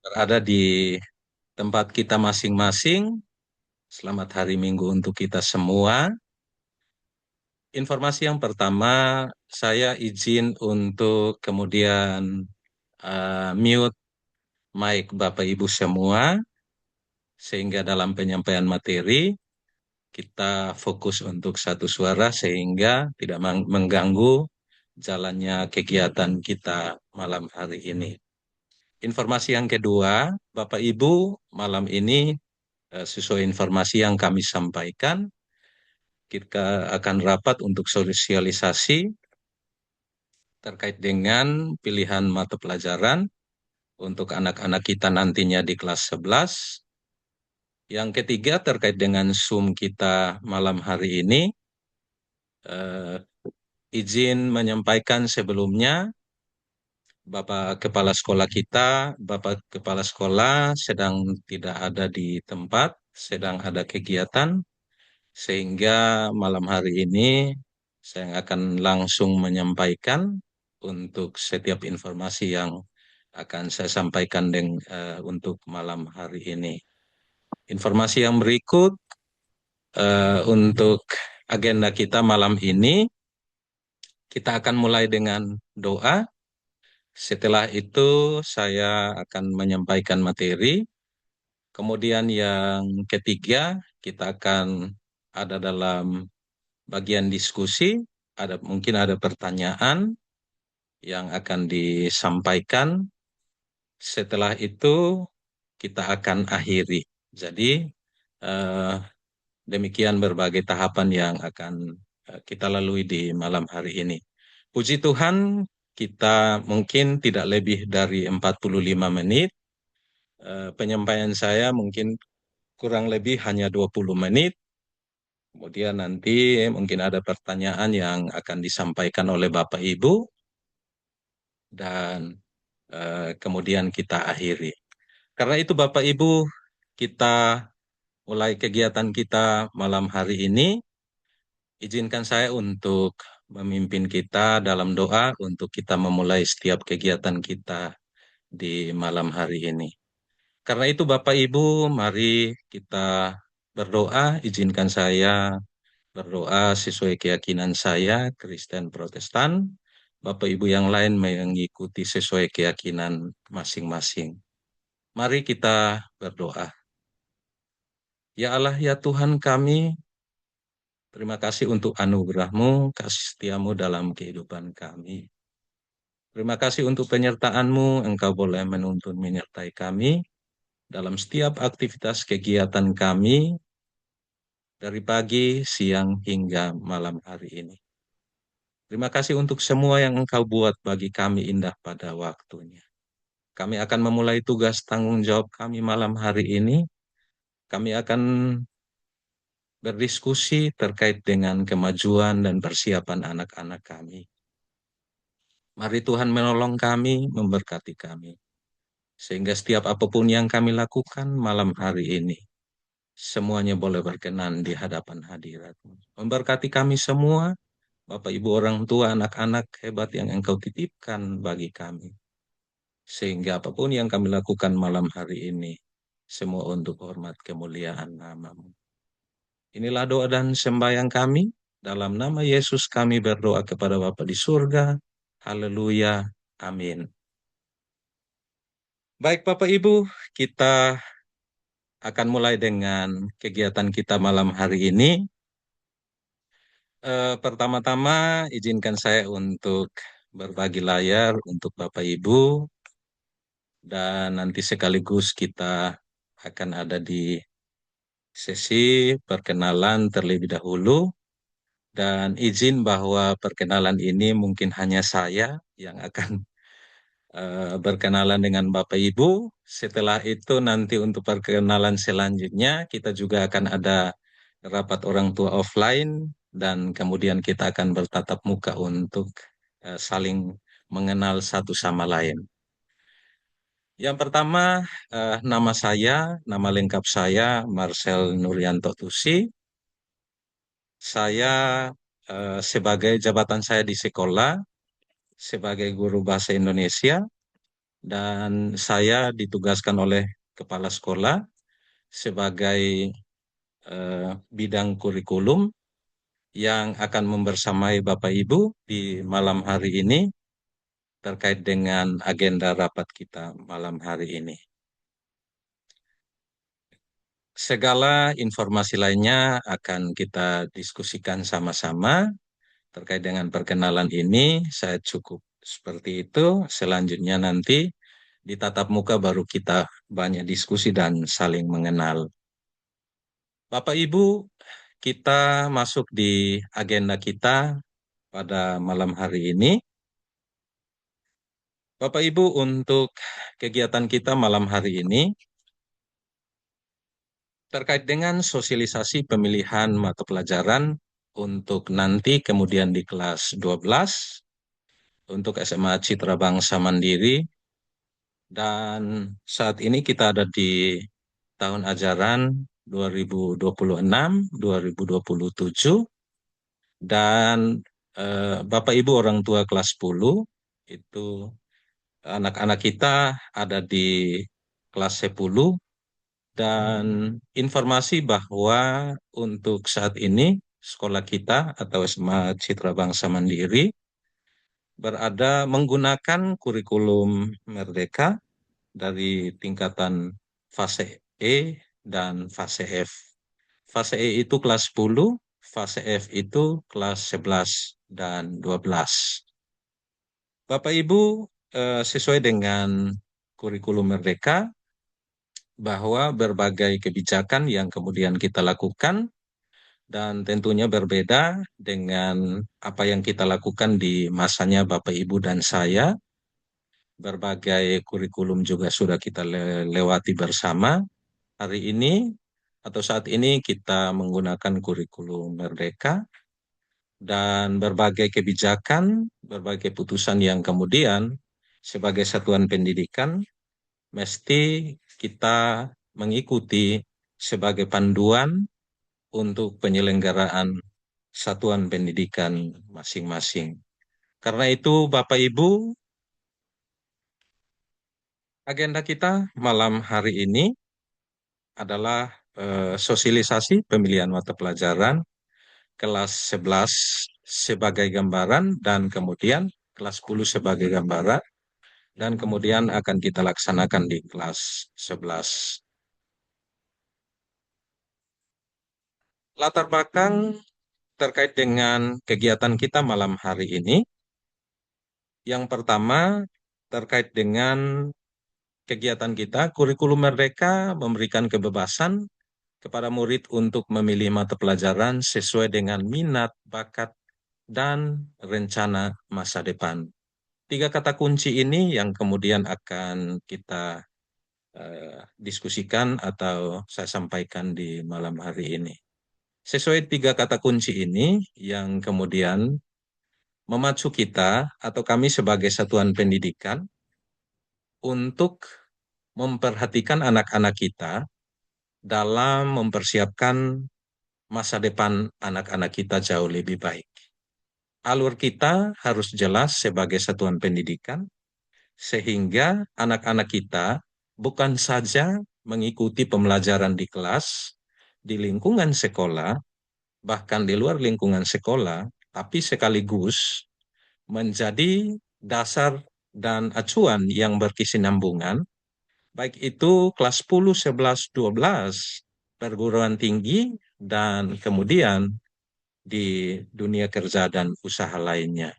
berada di tempat kita masing-masing. Selamat hari Minggu untuk kita semua. Informasi yang pertama, saya izin untuk kemudian mute mic Bapak Ibu semua, sehingga dalam penyampaian materi kita fokus untuk satu suara sehingga tidak mengganggu jalannya kegiatan kita malam hari ini. Informasi yang kedua, Bapak Ibu, malam ini sesuai informasi yang kami sampaikan, kita akan rapat untuk sosialisasi terkait dengan pilihan mata pelajaran untuk anak-anak kita nantinya di kelas 11. Yang ketiga terkait dengan Zoom kita malam hari ini, eh, izin menyampaikan sebelumnya, Bapak Kepala Sekolah sedang tidak ada di tempat, sedang ada kegiatan, sehingga malam hari ini saya akan langsung menyampaikan untuk setiap informasi yang akan saya sampaikan untuk malam hari ini. Informasi yang berikut untuk agenda kita malam ini, kita akan mulai dengan doa. Setelah itu saya akan menyampaikan materi. Kemudian yang ketiga, kita akan ada dalam bagian diskusi, mungkin ada pertanyaan yang akan disampaikan. Setelah itu kita akan akhiri. Jadi eh, demikian berbagai tahapan yang akan kita lalui di malam hari ini. Puji Tuhan, kita mungkin tidak lebih dari 45 menit. Penyampaian saya mungkin kurang lebih hanya 20 menit. Kemudian nanti mungkin ada pertanyaan yang akan disampaikan oleh Bapak Ibu dan kemudian kita akhiri. Karena itu Bapak Ibu, kita mulai kegiatan kita malam hari ini. Izinkan saya untuk memimpin kita dalam doa untuk kita memulai setiap kegiatan kita di malam hari ini. Karena itu Bapak Ibu, mari kita berdoa. Izinkan saya berdoa sesuai keyakinan saya, Kristen Protestan. Bapak Ibu yang lain mengikuti sesuai keyakinan masing-masing. Mari kita berdoa. Ya Allah, ya Tuhan kami, terima kasih untuk anugerah-Mu, kasih setiamu dalam kehidupan kami. Terima kasih untuk penyertaan-Mu, Engkau boleh menuntun menyertai kami dalam setiap aktivitas kegiatan kami dari pagi, siang, hingga malam hari ini. Terima kasih untuk semua yang Engkau buat bagi kami indah pada waktunya. Kami akan memulai tugas tanggung jawab kami malam hari ini. Kami akan berdiskusi terkait dengan kemajuan dan persiapan anak-anak kami. Mari Tuhan menolong kami, memberkati kami. Sehingga setiap apapun yang kami lakukan malam hari ini, semuanya boleh berkenan di hadapan hadirat-Mu. Memberkati kami semua, Bapak, Ibu, orang tua, anak-anak hebat yang Engkau titipkan bagi kami. Sehingga apapun yang kami lakukan malam hari ini, semua untuk hormat kemuliaan nama-Mu. Inilah doa dan sembahyang kami. Dalam nama Yesus kami berdoa kepada Bapa di surga. Haleluya. Amin. Baik Bapak Ibu, kita akan mulai dengan kegiatan kita malam hari ini. Pertama-tama izinkan saya untuk berbagi layar untuk Bapak Ibu dan nanti sekaligus kita akan ada di sesi perkenalan terlebih dahulu dan izin bahwa perkenalan ini mungkin hanya saya yang akan berkenalan dengan Bapak Ibu. Setelah itu nanti untuk perkenalan selanjutnya kita juga akan ada rapat orang tua offline dan kemudian kita akan bertatap muka untuk saling mengenal satu sama lain. Yang pertama, nama lengkap saya Marcel Nuryanto Tusi. Saya sebagai jabatan saya di sekolah sebagai guru bahasa Indonesia dan saya ditugaskan oleh kepala sekolah sebagai bidang kurikulum yang akan membersamai Bapak Ibu di malam hari ini terkait dengan agenda rapat kita malam hari ini. Segala informasi lainnya akan kita diskusikan sama-sama terkait dengan perkenalan ini. Saya cukup seperti itu. Selanjutnya nanti di tatap muka baru kita banyak diskusi dan saling mengenal. Bapak Ibu, kita masuk di agenda kita pada malam hari ini. Bapak Ibu, untuk kegiatan kita malam hari ini terkait dengan sosialisasi pemilihan mata pelajaran untuk nanti kemudian di kelas 12 untuk SMA Citra Bangsa Mandiri, dan saat ini kita ada di tahun ajaran 2026-2027, dan Bapak Ibu orang tua kelas 10 itu anak-anak kita ada di kelas 10. Dan informasi bahwa untuk saat ini sekolah kita atau SMA Citra Bangsa Mandiri berada menggunakan kurikulum Merdeka dari tingkatan fase E dan fase F. Fase E itu kelas 10, fase F itu kelas 11 dan 12. Bapak Ibu, sesuai dengan kurikulum Merdeka, bahwa berbagai kebijakan yang kemudian kita lakukan dan tentunya berbeda dengan apa yang kita lakukan di masanya Bapak Ibu dan saya. Berbagai kurikulum juga sudah kita lewati bersama. Hari ini atau saat ini kita menggunakan kurikulum Merdeka, dan berbagai kebijakan, berbagai putusan yang kemudian sebagai satuan pendidikan mesti kita mengikuti sebagai panduan untuk penyelenggaraan satuan pendidikan masing-masing. Karena itu, Bapak Ibu, agenda kita malam hari ini adalah sosialisasi pemilihan mata pelajaran kelas 11 sebagai gambaran, dan kemudian kelas 10 sebagai gambaran, dan kemudian akan kita laksanakan di kelas 11. Latar belakang terkait dengan kegiatan kita malam hari ini, yang pertama terkait dengan kegiatan kita, kurikulum Merdeka memberikan kebebasan kepada murid untuk memilih mata pelajaran sesuai dengan minat, bakat, dan rencana masa depan. Tiga kata kunci ini yang kemudian akan kita diskusikan atau saya sampaikan di malam hari ini. Sesuai tiga kata kunci ini yang kemudian memacu kita atau kami sebagai satuan pendidikan untuk memperhatikan anak-anak kita dalam mempersiapkan masa depan anak-anak kita jauh lebih baik. Alur kita harus jelas sebagai satuan pendidikan, sehingga anak-anak kita bukan saja mengikuti pembelajaran di kelas, di lingkungan sekolah, bahkan di luar lingkungan sekolah, tapi sekaligus menjadi dasar dan acuan yang berkesinambungan, baik itu kelas 10, 11, 12, perguruan tinggi, dan kemudian di dunia kerja dan usaha lainnya.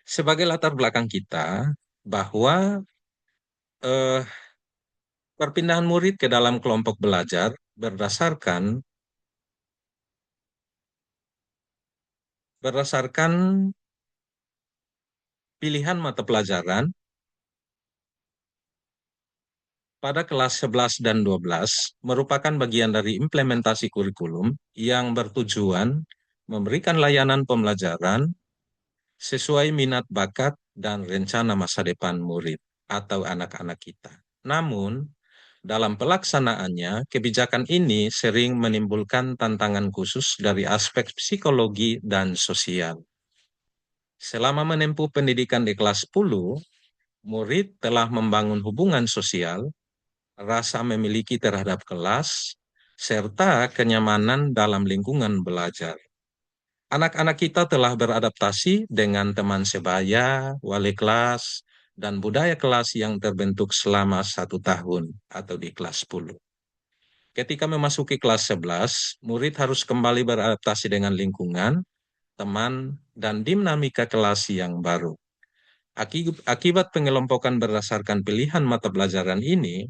Sebagai latar belakang kita, bahwa eh, perpindahan murid ke dalam kelompok belajar berdasarkan pilihan mata pelajaran pada kelas 11 dan 12 merupakan bagian dari implementasi kurikulum yang bertujuan memberikan layanan pembelajaran sesuai minat bakat dan rencana masa depan murid atau anak-anak kita. Namun, dalam pelaksanaannya, kebijakan ini sering menimbulkan tantangan khusus dari aspek psikologi dan sosial. Selama menempuh pendidikan di kelas 10, murid telah membangun hubungan sosial, rasa memiliki terhadap kelas, serta kenyamanan dalam lingkungan belajar. Anak-anak kita telah beradaptasi dengan teman sebaya, wali kelas, dan budaya kelas yang terbentuk selama 1 tahun atau di kelas 10. Ketika memasuki kelas 11, murid harus kembali beradaptasi dengan lingkungan, teman, dan dinamika kelas yang baru. Akibat pengelompokan berdasarkan pilihan mata pelajaran ini,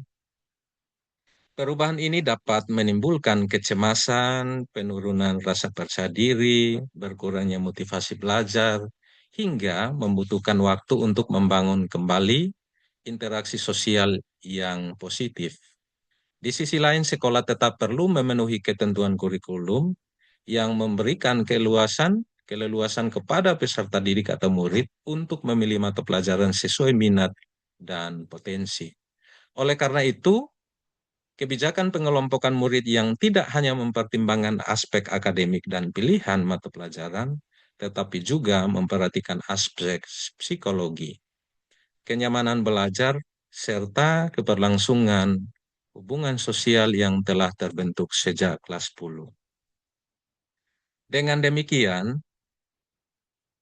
perubahan ini dapat menimbulkan kecemasan, penurunan rasa percaya diri, berkurangnya motivasi belajar, hingga membutuhkan waktu untuk membangun kembali interaksi sosial yang positif. Di sisi lain, sekolah tetap perlu memenuhi ketentuan kurikulum yang memberikan keleluasan kepada peserta didik atau murid untuk memilih mata pelajaran sesuai minat dan potensi. Oleh karena itu, kebijakan pengelompokan murid yang tidak hanya mempertimbangkan aspek akademik dan pilihan mata pelajaran, tetapi juga memperhatikan aspek psikologi, kenyamanan belajar, serta keberlangsungan hubungan sosial yang telah terbentuk sejak kelas 10. Dengan demikian,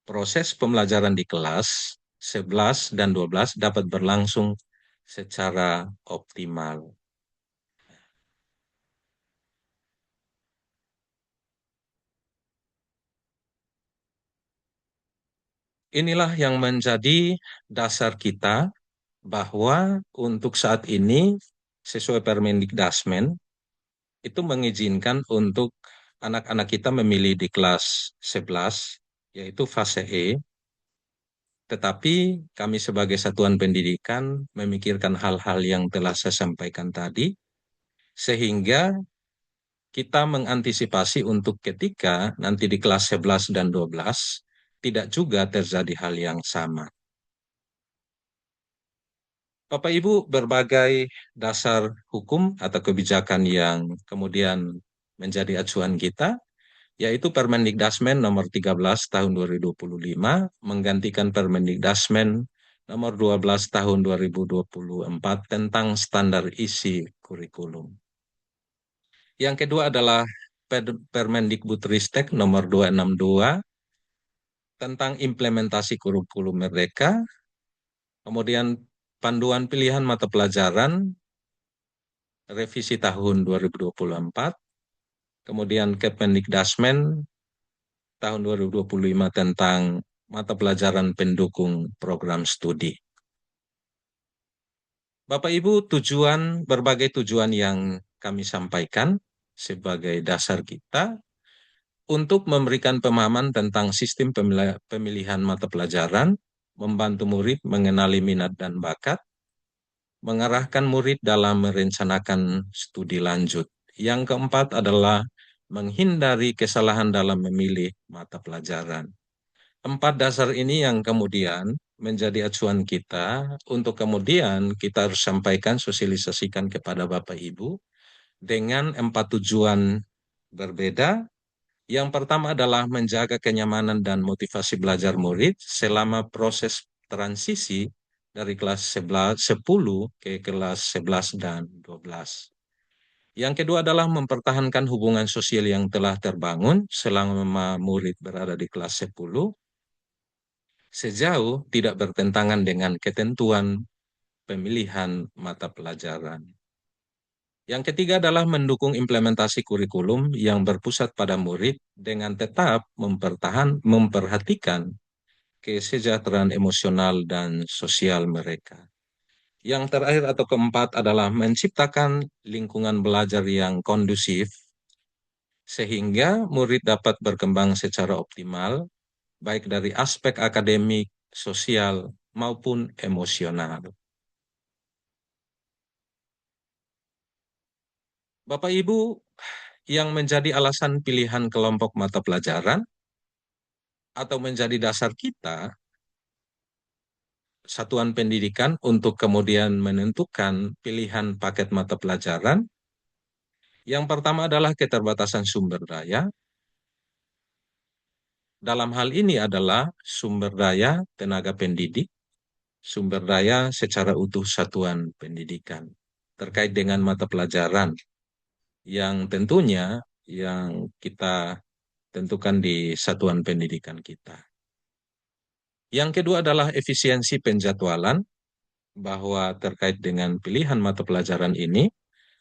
proses pembelajaran di kelas 11 dan 12 dapat berlangsung secara optimal. Inilah yang menjadi dasar kita bahwa untuk saat ini sesuai Permendikdasmen itu mengizinkan untuk anak-anak kita memilih di kelas 11 yaitu fase E, tetapi kami sebagai satuan pendidikan memikirkan hal-hal yang telah saya sampaikan tadi sehingga kita mengantisipasi untuk ketika nanti di kelas 11 dan 12 tidak juga terjadi hal yang sama. Bapak Ibu, berbagai dasar hukum atau kebijakan yang kemudian menjadi acuan kita, yaitu Permendikdasmen nomor 13 tahun 2025 menggantikan Permendikdasmen nomor 12 tahun 2024 tentang standar isi kurikulum. Yang kedua adalah Permendikbudristek nomor 262 tentang implementasi kurikulum merdeka, kemudian panduan pilihan mata pelajaran revisi tahun 2024, kemudian Kepmendikdasmen tahun 2025 tentang mata pelajaran pendukung program studi. Bapak Ibu, berbagai tujuan yang kami sampaikan sebagai dasar kita untuk memberikan pemahaman tentang sistem pemilihan mata pelajaran, membantu murid mengenali minat dan bakat, mengarahkan murid dalam merencanakan studi lanjut. Yang keempat adalah menghindari kesalahan dalam memilih mata pelajaran. 4 dasar ini yang kemudian menjadi acuan kita untuk kemudian kita harus sampaikan, sosialisasikan kepada Bapak Ibu dengan 4 tujuan berbeda. Yang pertama adalah menjaga kenyamanan dan motivasi belajar murid selama proses transisi dari kelas 10 ke kelas 11 dan 12. Yang kedua adalah mempertahankan hubungan sosial yang telah terbangun selama murid berada di kelas 10 sejauh tidak bertentangan dengan ketentuan pemilihan mata pelajaran. Yang ketiga adalah mendukung implementasi kurikulum yang berpusat pada murid dengan tetap memperhatikan kesejahteraan emosional dan sosial mereka. Yang terakhir atau keempat adalah menciptakan lingkungan belajar yang kondusif sehingga murid dapat berkembang secara optimal baik dari aspek akademik, sosial, maupun emosional. Bapak Ibu, yang menjadi alasan pilihan kelompok mata pelajaran atau menjadi dasar kita, satuan pendidikan untuk kemudian menentukan pilihan paket mata pelajaran, yang pertama adalah keterbatasan sumber daya. Dalam hal ini adalah sumber daya tenaga pendidik, sumber daya secara utuh satuan pendidikan terkait dengan mata pelajaran yang tentunya yang kita tentukan di satuan pendidikan kita. Yang kedua adalah efisiensi penjadwalan, bahwa terkait dengan pilihan mata pelajaran ini,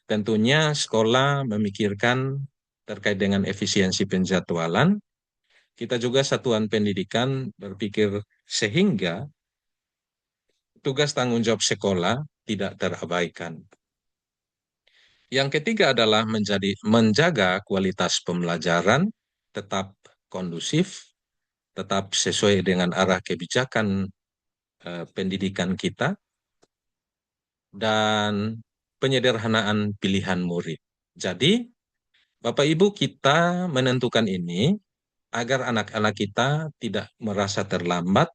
tentunya sekolah memikirkan terkait dengan efisiensi penjadwalan. Kita juga satuan pendidikan berpikir sehingga tugas tanggung jawab sekolah tidak terabaikan. Yang ketiga adalah menjaga kualitas pembelajaran tetap kondusif, tetap sesuai dengan arah kebijakan pendidikan kita, dan penyederhanaan pilihan murid. Jadi, Bapak Ibu, kita menentukan ini agar anak-anak kita tidak merasa terlambat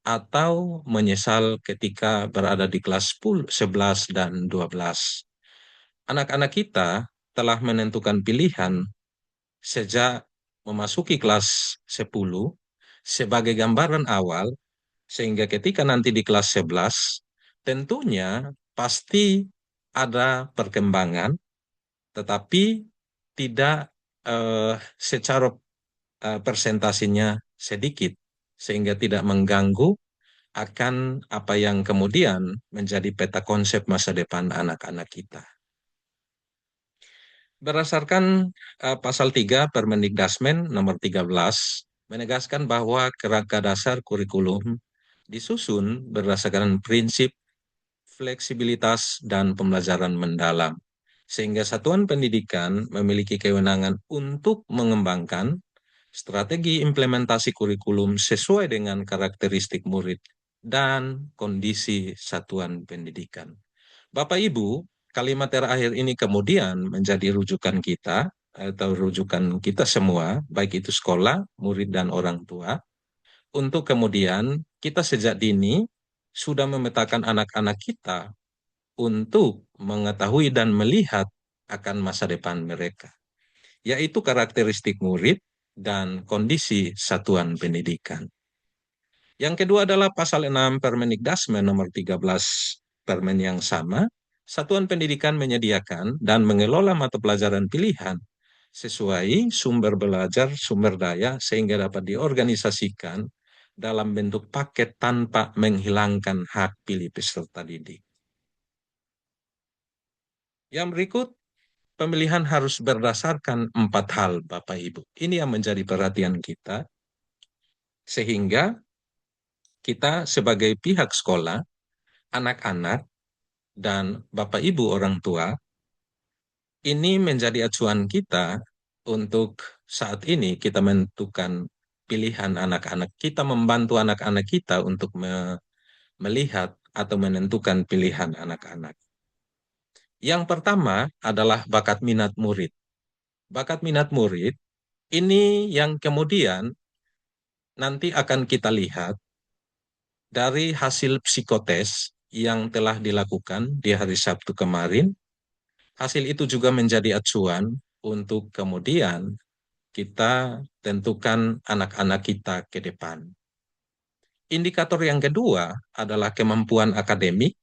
atau menyesal ketika berada di kelas 10, 11, dan 12. Anak-anak kita telah menentukan pilihan sejak memasuki kelas 10 sebagai gambaran awal, sehingga ketika nanti di kelas 11, tentunya pasti ada perkembangan, tetapi tidak secara persentasinya sedikit, sehingga tidak mengganggu akan apa yang kemudian menjadi peta konsep masa depan anak-anak kita. Berdasarkan pasal 3 Permendikdasmen nomor 13 menegaskan bahwa kerangka dasar kurikulum disusun berdasarkan prinsip fleksibilitas dan pembelajaran mendalam, sehingga satuan pendidikan memiliki kewenangan untuk mengembangkan strategi implementasi kurikulum sesuai dengan karakteristik murid dan kondisi satuan pendidikan. Bapak Ibu, kalimat terakhir ini kemudian menjadi rujukan kita atau rujukan kita semua, baik itu sekolah, murid, dan orang tua, untuk kemudian kita sejak dini sudah memetakan anak-anak kita untuk mengetahui dan melihat akan masa depan mereka, yaitu karakteristik murid dan kondisi satuan pendidikan. Yang kedua adalah pasal 6 Permendikdasmen nomor 13 Permen yang sama, satuan pendidikan menyediakan dan mengelola mata pelajaran pilihan sesuai sumber belajar, sumber daya, sehingga dapat diorganisasikan dalam bentuk paket tanpa menghilangkan hak pilih peserta didik. Yang berikut, pemilihan harus berdasarkan 4 hal, Bapak Ibu. Ini yang menjadi perhatian kita, sehingga kita sebagai pihak sekolah, anak-anak, dan Bapak Ibu orang tua, ini menjadi acuan kita untuk saat ini kita menentukan pilihan anak-anak kita, membantu anak-anak kita untuk melihat atau menentukan pilihan anak-anak. Yang pertama adalah bakat minat murid. Bakat minat murid ini yang kemudian nanti akan kita lihat dari hasil psikotes yang telah dilakukan di hari Sabtu kemarin. Hasil itu juga menjadi acuan untuk kemudian kita tentukan anak-anak kita ke depan. Indikator yang kedua adalah kemampuan akademik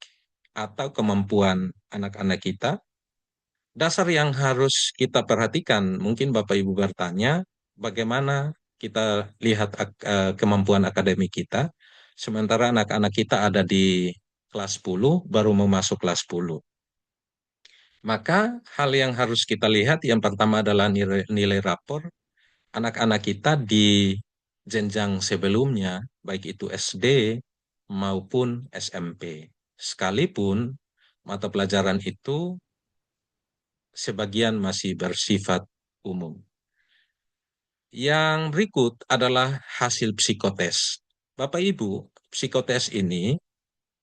atau kemampuan anak-anak kita. Dasar yang harus kita perhatikan, mungkin Bapak Ibu bertanya, bagaimana kita lihat kemampuan akademik kita, sementara anak-anak kita ada di kelas 10, baru mau masuk kelas 10. Maka hal yang harus kita lihat yang pertama adalah nilai rapor anak-anak kita di jenjang sebelumnya, baik itu SD maupun SMP. Sekalipun mata pelajaran itu sebagian masih bersifat umum. Yang berikut adalah hasil psikotes. Bapak Ibu, psikotes ini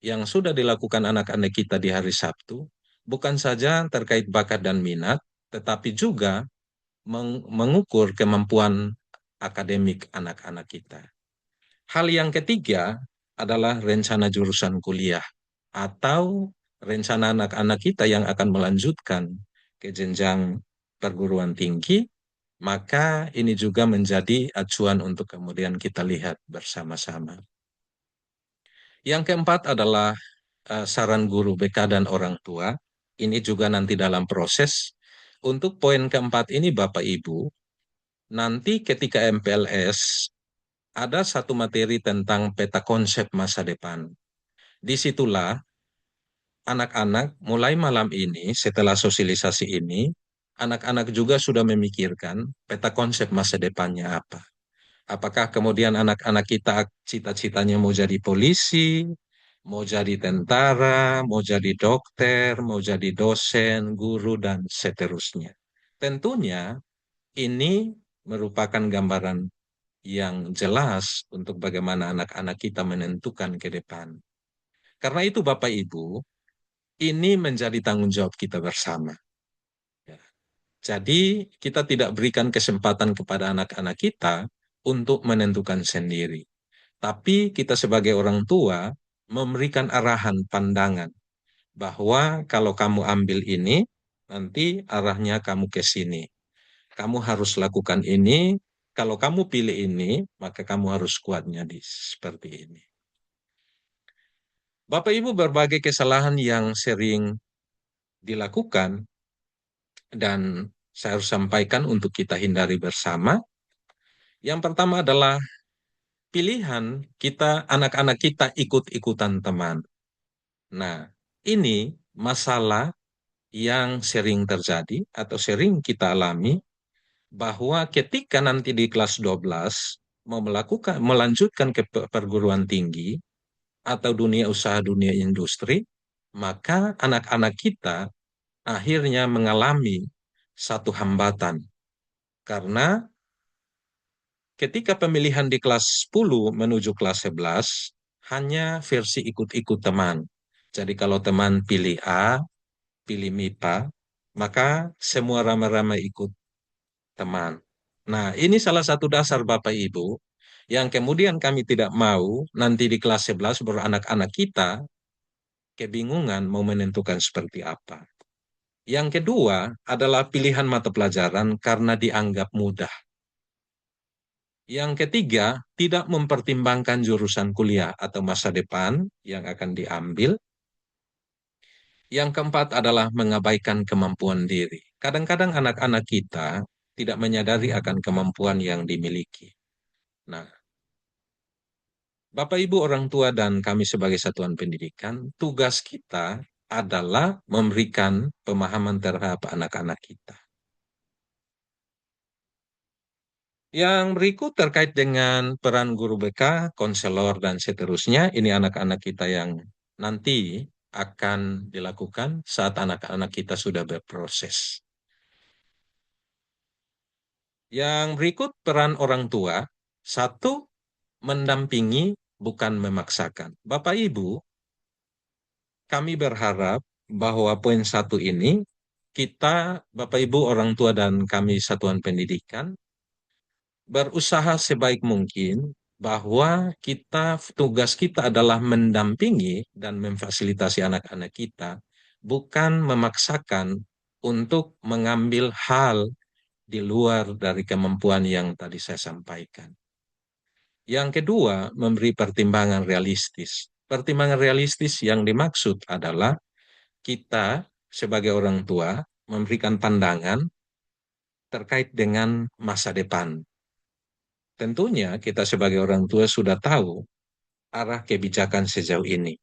yang sudah dilakukan anak-anak kita di hari Sabtu, bukan saja terkait bakat dan minat, tetapi juga mengukur kemampuan akademik anak-anak kita. Hal yang ketiga adalah rencana jurusan kuliah atau rencana anak-anak kita yang akan melanjutkan ke jenjang perguruan tinggi, maka ini juga menjadi acuan untuk kemudian kita lihat bersama-sama. Yang keempat adalah saran guru BK dan orang tua. Ini juga nanti dalam proses. Untuk poin keempat ini Bapak Ibu, nanti ketika MPLS ada satu materi tentang peta konsep masa depan. Disitulah anak-anak mulai malam ini, setelah sosialisasi ini, anak-anak juga sudah memikirkan peta konsep masa depannya apa. Apakah kemudian anak-anak kita cita-citanya mau jadi polisi, mau jadi tentara, mau jadi dokter, mau jadi dosen, guru, dan seterusnya. Tentunya ini merupakan gambaran yang jelas untuk bagaimana anak-anak kita menentukan ke depan. Karena itu Bapak Ibu, ini menjadi tanggung jawab kita bersama. Ya. Jadi kita tidak berikan kesempatan kepada anak-anak kita untuk menentukan sendiri. Tapi kita sebagai orang tua memberikan arahan pandangan bahwa kalau kamu ambil ini, nanti arahnya kamu ke sini. Kamu harus lakukan ini, kalau kamu pilih ini, maka kamu harus kuatnya di seperti ini. Bapak Ibu, berbagai kesalahan yang sering dilakukan dan saya harus sampaikan untuk kita hindari bersama. Yang pertama adalah pilihan kita, anak-anak kita ikut-ikutan teman. Nah, ini masalah yang sering terjadi atau sering kita alami bahwa ketika nanti di kelas 12 mau melanjutkan ke perguruan tinggi atau dunia usaha, dunia industri, maka anak-anak kita akhirnya mengalami satu hambatan karena ketika pemilihan di kelas 10 menuju kelas 11 hanya versi ikut-ikut teman. Jadi kalau teman pilih A, pilih MIPA, maka semua ramai-ramai ikut teman. Nah, ini salah satu dasar Bapak Ibu yang kemudian kami tidak mau nanti di kelas 11 beranak-anak kita kebingungan mau menentukan seperti apa. Yang kedua adalah pilihan mata pelajaran karena dianggap mudah. Yang ketiga, tidak mempertimbangkan jurusan kuliah atau masa depan yang akan diambil. Yang keempat adalah mengabaikan kemampuan diri. Kadang-kadang anak-anak kita tidak menyadari akan kemampuan yang dimiliki. Nah, Bapak Ibu orang tua dan kami sebagai satuan pendidikan, tugas kita adalah memberikan pemahaman terhadap anak-anak kita. Yang berikut terkait dengan peran guru BK, konselor, dan seterusnya, ini anak-anak kita yang nanti akan dilakukan saat anak-anak kita sudah berproses. Yang berikut peran orang tua, satu, mendampingi bukan memaksakan. Bapak Ibu, kami berharap bahwa poin satu ini, kita, Bapak Ibu orang tua dan kami satuan pendidikan, berusaha sebaik mungkin bahwa tugas kita adalah mendampingi dan memfasilitasi anak-anak kita, bukan memaksakan untuk mengambil hal di luar dari kemampuan yang tadi saya sampaikan. Yang kedua, memberi pertimbangan realistis. Pertimbangan realistis yang dimaksud adalah kita sebagai orang tua memberikan pandangan terkait dengan masa depan. Tentunya kita sebagai orang tua sudah tahu arah kebijakan sejauh ini.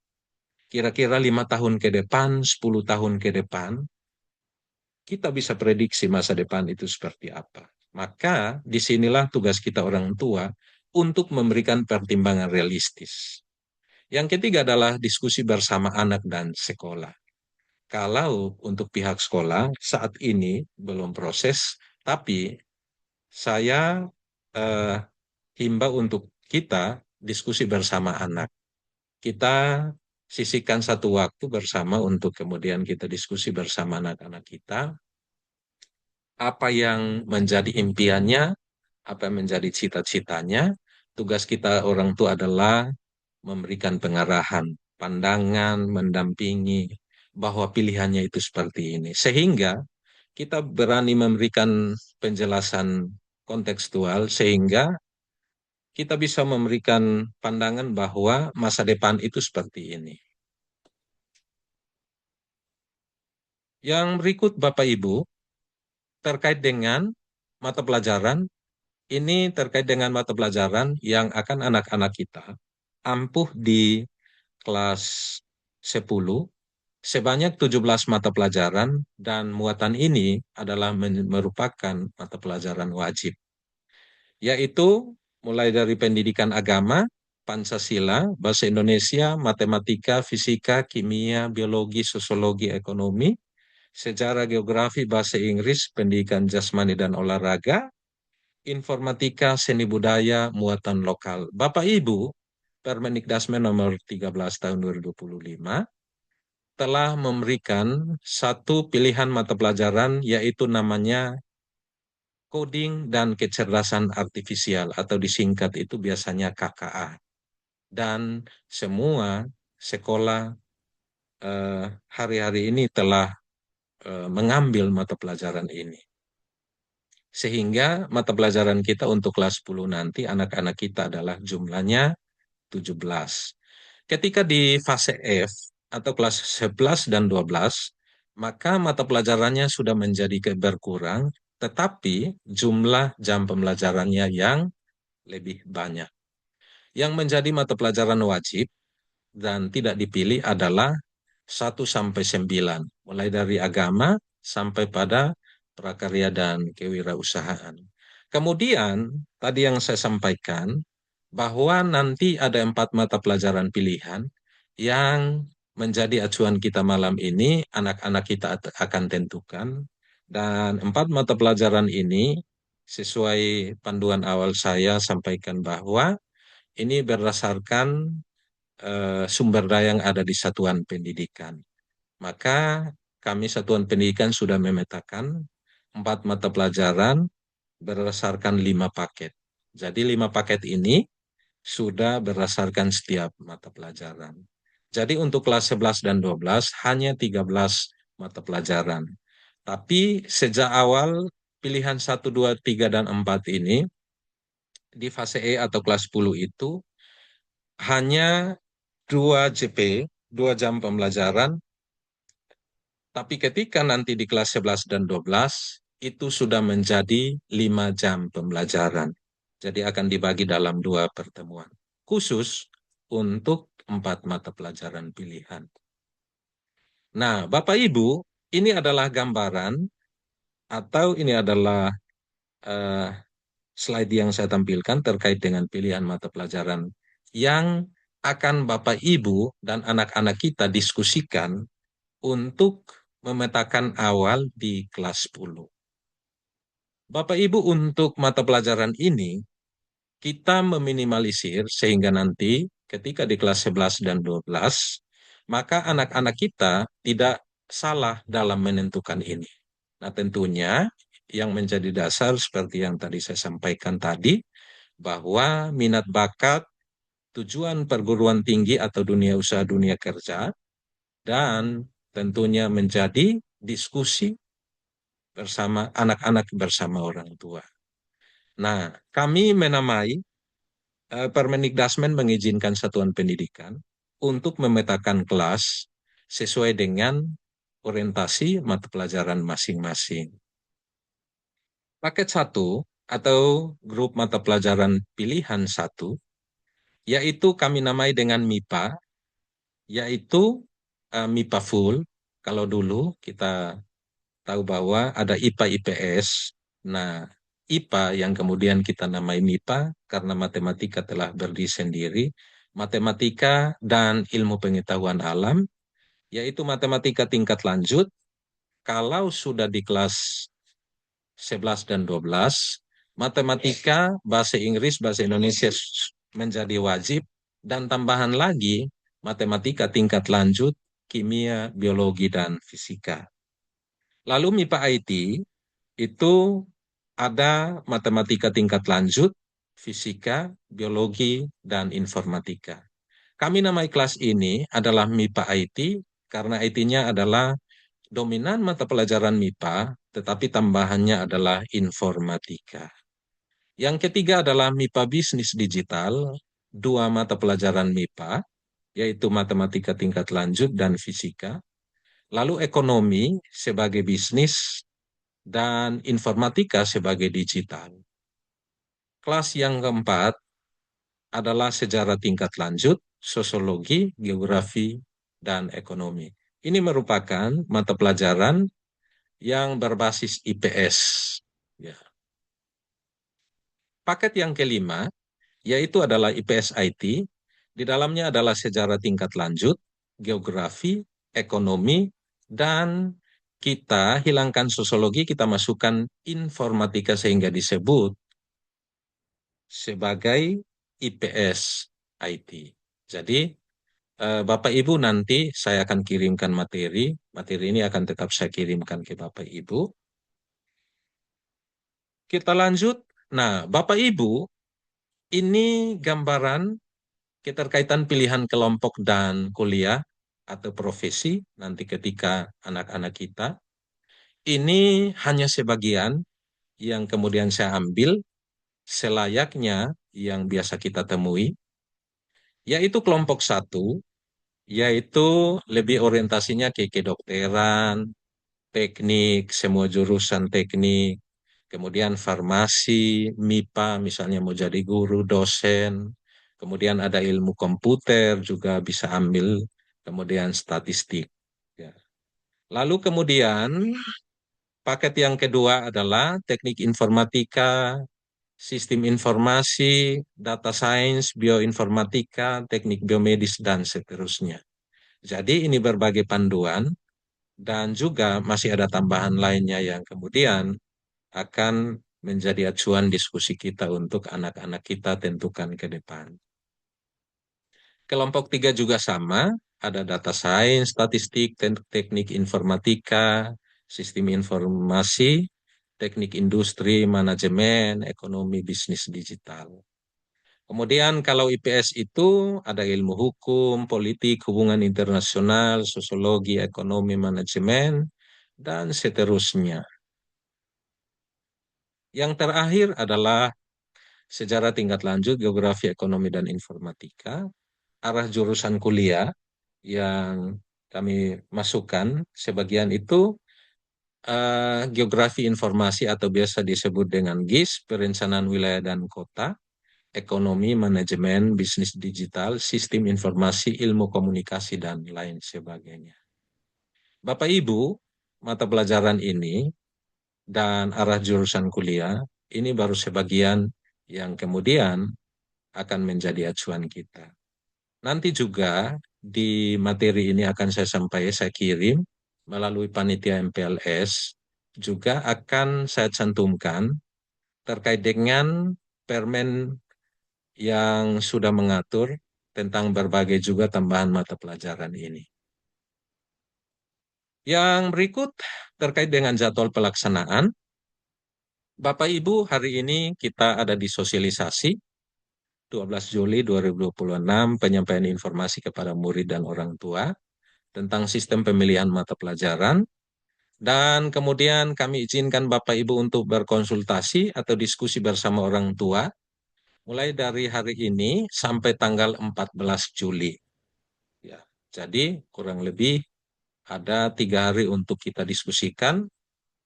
Kira-kira 5 tahun ke depan, 10 tahun ke depan, kita bisa prediksi masa depan itu seperti apa. Maka disinilah tugas kita orang tua untuk memberikan pertimbangan realistis. Yang ketiga adalah diskusi bersama anak dan sekolah. Kalau untuk pihak sekolah saat ini belum proses, tapi saya eh, himbau untuk kita diskusi bersama anak. Kita sisihkan satu waktu bersama untuk kemudian kita diskusi bersama anak-anak kita, apa yang menjadi impiannya, apa yang menjadi cita-citanya. Tugas kita orang tua adalah memberikan pengarahan, pandangan, mendampingi bahwa pilihannya itu seperti ini. Sehingga kita berani memberikan penjelasan kontekstual sehingga kita bisa memberikan pandangan bahwa masa depan itu seperti ini. Yang berikut Bapak Ibu, terkait dengan mata pelajaran, ini terkait dengan mata pelajaran yang akan anak-anak kita ampuh di kelas 10, sebanyak 17 mata pelajaran, dan muatan ini adalah merupakan mata pelajaran wajib, yaitu mulai dari pendidikan agama, Pancasila, bahasa Indonesia, matematika, fisika, kimia, biologi, sosiologi, ekonomi, sejarah, geografi, bahasa Inggris, pendidikan jasmani dan olahraga, informatika, seni budaya, muatan lokal. Bapak Ibu, Permendikdasmen nomor 13 tahun 2025 telah memberikan satu pilihan mata pelajaran, yaitu namanya coding dan kecerdasan artifisial, atau disingkat itu biasanya KKA. Dan semua sekolah hari-hari ini telah mengambil mata pelajaran ini. Sehingga mata pelajaran kita untuk kelas 10 nanti anak-anak kita adalah jumlahnya 17. Ketika di fase F atau kelas 11 dan 12, maka mata pelajarannya sudah menjadi berkurang, tetapi jumlah jam pembelajarannya yang lebih banyak. Yang menjadi mata pelajaran wajib dan tidak dipilih adalah 1 sampai 9, mulai dari agama sampai pada prakarya dan kewirausahaan. Kemudian, tadi yang saya sampaikan, bahwa nanti ada 4 mata pelajaran pilihan yang menjadi acuan kita malam ini, anak-anak kita akan tentukan. Dan 4 mata pelajaran ini, sesuai panduan awal saya sampaikan bahwa ini berdasarkan sumber daya yang ada di satuan pendidikan. Maka kami satuan pendidikan sudah memetakan 4 mata pelajaran berdasarkan 5 paket. Jadi 5 paket ini sudah berdasarkan setiap mata pelajaran. Jadi untuk kelas 11 dan 12 hanya 13 mata pelajaran. Tapi sejak awal pilihan 1, 2, 3, dan 4 ini di fase E atau kelas 10 itu hanya 2 JP, 2 jam pembelajaran, tapi ketika nanti di kelas 11 dan 12, itu sudah menjadi 5 jam pembelajaran. Jadi akan dibagi dalam 2 pertemuan. Khusus untuk 4 mata pelajaran pilihan. Nah, Bapak Ibu, ini adalah gambaran atau ini adalah uh, slide yang saya tampilkan terkait dengan pilihan mata pelajaran yang akan Bapak Ibu dan anak-anak kita diskusikan untuk memetakan awal di kelas 10. Bapak Ibu, untuk mata pelajaran ini kita meminimalisir sehingga nanti ketika di kelas 11 dan 12, maka anak-anak kita tidak salah dalam menentukan ini. Nah, tentunya yang menjadi dasar seperti yang tadi saya sampaikan tadi, bahwa minat bakat, tujuan perguruan tinggi atau dunia usaha dunia kerja, dan tentunya menjadi diskusi bersama anak-anak bersama orang tua. Nah, kami menamai Permendikdasmen mengizinkan satuan pendidikan untuk memetakan kelas sesuai dengan orientasi mata pelajaran masing-masing. Paket 1 atau grup mata pelajaran pilihan 1, yaitu kami namai dengan MIPA, yaitu MIPA full. Kalau dulu kita tahu bahwa ada IPA IPS. Nah, IPA yang kemudian kita namai MIPA karena matematika telah berdiri sendiri, matematika dan ilmu pengetahuan alam, yaitu matematika tingkat lanjut. Kalau sudah di kelas 11 dan 12, matematika, bahasa Inggris, bahasa Indonesia menjadi wajib, dan tambahan lagi matematika tingkat lanjut, kimia, biologi, dan fisika. Lalu MIPA IT itu ada matematika tingkat lanjut, fisika, biologi, dan informatika. Kami namai kelas ini adalah MIPA IT karena IT-nya adalah dominan mata pelajaran MIPA, tetapi tambahannya adalah informatika. Yang ketiga adalah MIPA Bisnis Digital, dua mata pelajaran MIPA, yaitu matematika tingkat lanjut dan fisika. Lalu ekonomi sebagai bisnis dan informatika sebagai digital. Kelas yang keempat adalah sejarah tingkat lanjut, sosiologi, geografi, dan ekonomi. Ini merupakan mata pelajaran yang berbasis IPS. Ya. Paket yang kelima, yaitu adalah IPS IT. Di dalamnya adalah sejarah tingkat lanjut, geografi, ekonomi, dan kita hilangkan sosiologi, kita masukkan informatika sehingga disebut sebagai IPS IT. Jadi, Bapak Ibu nanti saya akan kirimkan materi. Materi ini akan tetap saya kirimkan ke Bapak Ibu. Kita lanjut. Nah, Bapak Ibu, ini gambaran keterkaitan pilihan kelompok dan kuliah atau profesi nanti ketika anak-anak kita. Ini hanya sebagian yang kemudian saya ambil selayaknya yang biasa kita temui, yaitu kelompok satu, yaitu lebih orientasinya ke kedokteran, teknik, semua jurusan teknik, kemudian farmasi, MIPA, misalnya mau jadi guru, dosen, kemudian ada ilmu komputer juga bisa ambil, kemudian statistik. Ya. Lalu kemudian paket yang kedua adalah teknik informatika, sistem informasi, data science, bioinformatika, teknik biomedis, dan seterusnya. Jadi ini berbagai panduan dan juga masih ada tambahan lainnya yang kemudian akan menjadi acuan diskusi kita untuk anak-anak kita tentukan ke depan. Kelompok tiga juga sama, ada data science, statistik, teknik informatika, sistem informasi, teknik industri, manajemen, ekonomi, bisnis digital. Kemudian kalau IPS itu ada ilmu hukum, politik, hubungan internasional, sosiologi, ekonomi, manajemen, dan seterusnya. Yang terakhir adalah sejarah tingkat lanjut, geografi, ekonomi, dan informatika. Arah jurusan kuliah yang kami masukkan, sebagian itu geografi informasi atau biasa disebut dengan GIS, perencanaan wilayah dan kota, ekonomi, manajemen, bisnis digital, sistem informasi, ilmu komunikasi, dan lain sebagainya. Bapak Ibu, mata pelajaran ini dan arah jurusan kuliah, ini baru sebagian yang kemudian akan menjadi acuan kita. Nanti juga di materi ini akan saya kirim melalui panitia MPLS, juga akan saya cantumkan terkait dengan permen yang sudah mengatur tentang berbagai juga tambahan mata pelajaran ini. Yang berikut terkait dengan jadwal pelaksanaan. Bapak Ibu, hari ini kita ada di sosialisasi 12 Juli 2026 penyampaian informasi kepada murid dan orang tua tentang sistem pemilihan mata pelajaran, dan kemudian kami izinkan Bapak Ibu untuk berkonsultasi atau diskusi bersama orang tua mulai dari hari ini sampai tanggal 14 Juli. Ya, jadi kurang lebih ada 3 hari untuk kita diskusikan.